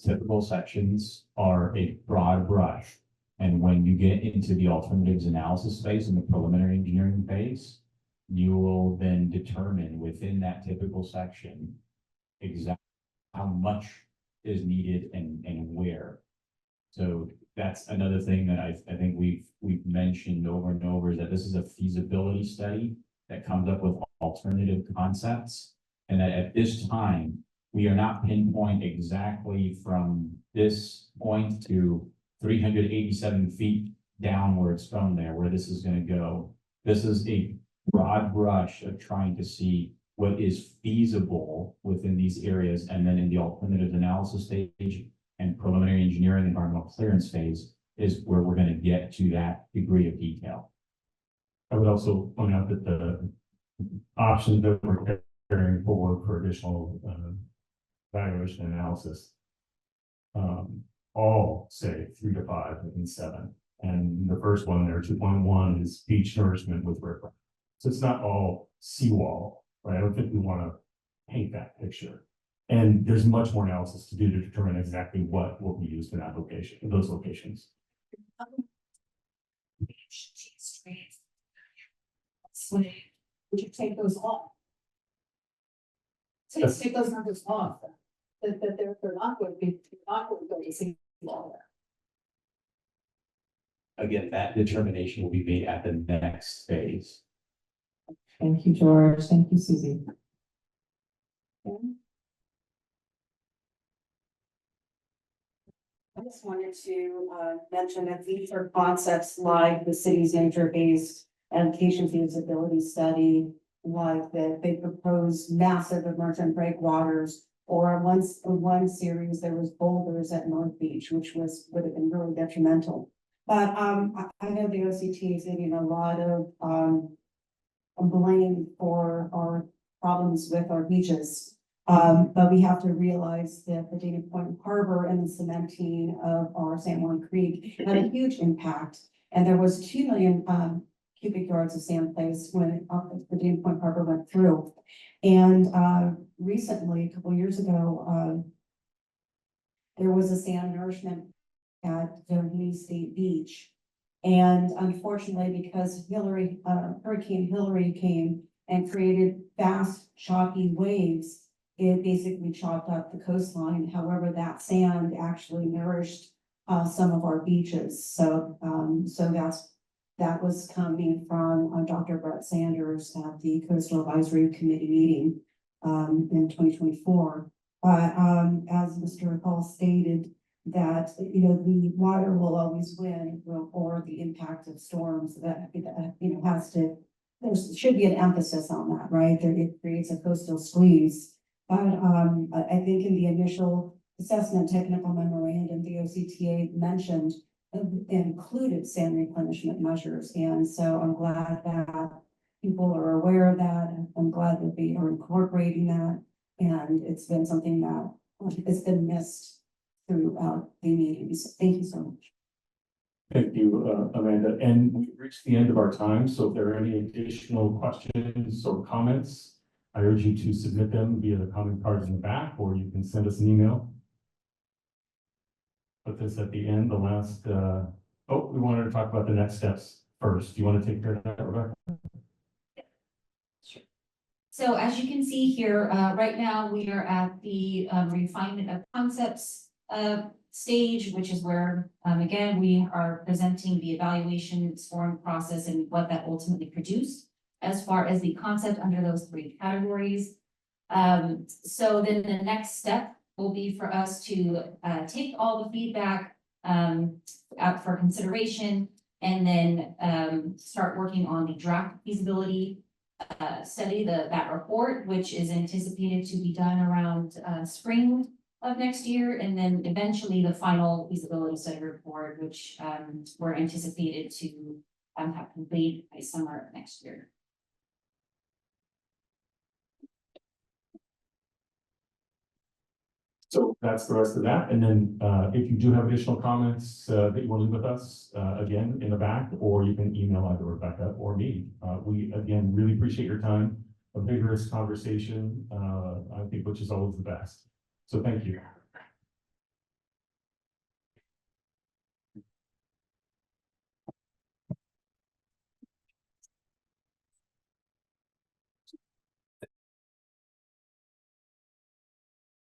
[SPEAKER 12] typical sections are a broad brush. And when you get into the alternatives analysis phase and the preliminary engineering phase, you will then determine within that typical section exactly how much is needed and where. So that's another thing that I think we've mentioned over and over, is that this is a feasibility study that comes up with alternative concepts. And that at this time, we are not pinpoint exactly from this point to 387 feet downwards from there where this is going to go. This is a broad brush of trying to see what is feasible within these areas, and then in the alternative analysis stage and preliminary engineering environmental clearance phase is where we're going to get to that degree of detail.
[SPEAKER 1] I would also point out that the options that we're carrying forward for additional evaluation and analysis all say 3 to 5 and 7. And the first one there, 2.1, is beach nourishment with riprap. So it's not all seawall, right? I don't think we want to paint that picture. And there's much more analysis to do to determine exactly what will be used in that location, in those locations.
[SPEAKER 5] Would you take those off?
[SPEAKER 1] Yes.
[SPEAKER 5] Take those numbers off, that they're not going to be, a seawall there.
[SPEAKER 12] Again, that determination will be made at the next phase.
[SPEAKER 6] Thank you, George. Thank you, Susie.
[SPEAKER 7] I just wanted to mention that these are concepts like the city's nature-based adaptation feasibility study, like that they propose massive emergent breakwaters, or one series there was boulders at North Beach, which would have been really detrimental. But I know the OCT is getting a lot of blame for our problems with our beaches. But we have to realize that the Dana Point Harbor and the cementing of our San Juan Creek had a huge impact. And there was 2 million cubic yards of sand placed when the Dana Point Harbor went through. And recently, a couple years ago, there was a sand nourishment at Doheny State Beach. And unfortunately, because Hurricane Hillary came and created fast, choppy waves, it basically chopped up the coastline. However, that sand actually nourished some of our beaches. So, that was coming from Dr. Brett Sanders at the Coastal Advisory Committee meeting in 2024. As Mr. Hall stated, that the water will always win, or the impact of storms. That there should be an emphasis on that, right? It creates a coastal squeeze. But I think in the initial assessment technical memorandum, the OCTA mentioned included sand replenishment measures. And so I'm glad that people are aware of that. I'm glad that they are incorporating that. And it's been something that it's been missed throughout the meetings. Thank you so much.
[SPEAKER 1] Thank you, Amanda. And we've reached the end of our time. So if there are any additional questions or comments, I urge you to submit them via the comment cards in the back, or you can send us an email. Put this at the end, the last, we wanted to talk about the next steps first. Do you want to take care of that, Rebecca?
[SPEAKER 2] Sure. So as you can see here, right now we are at the refinement of concepts stage, which is where, again, we are presenting the evaluation scoring process and what that ultimately produced as far as the concept under those three categories. So then the next step will be for us to take all the feedback out for consideration and then start working on the draft feasibility study, that report, which is anticipated to be done around spring of next year, and then eventually the final feasibility study report, which we're anticipated to have complete by summer of next year.
[SPEAKER 1] So that's the rest of that. And then if you do have additional comments that you want to leave with us, again, in the back, or you can email either Rebecca or me. We, again, really appreciate your time, a vigorous conversation, I think, which is always the best. So thank you.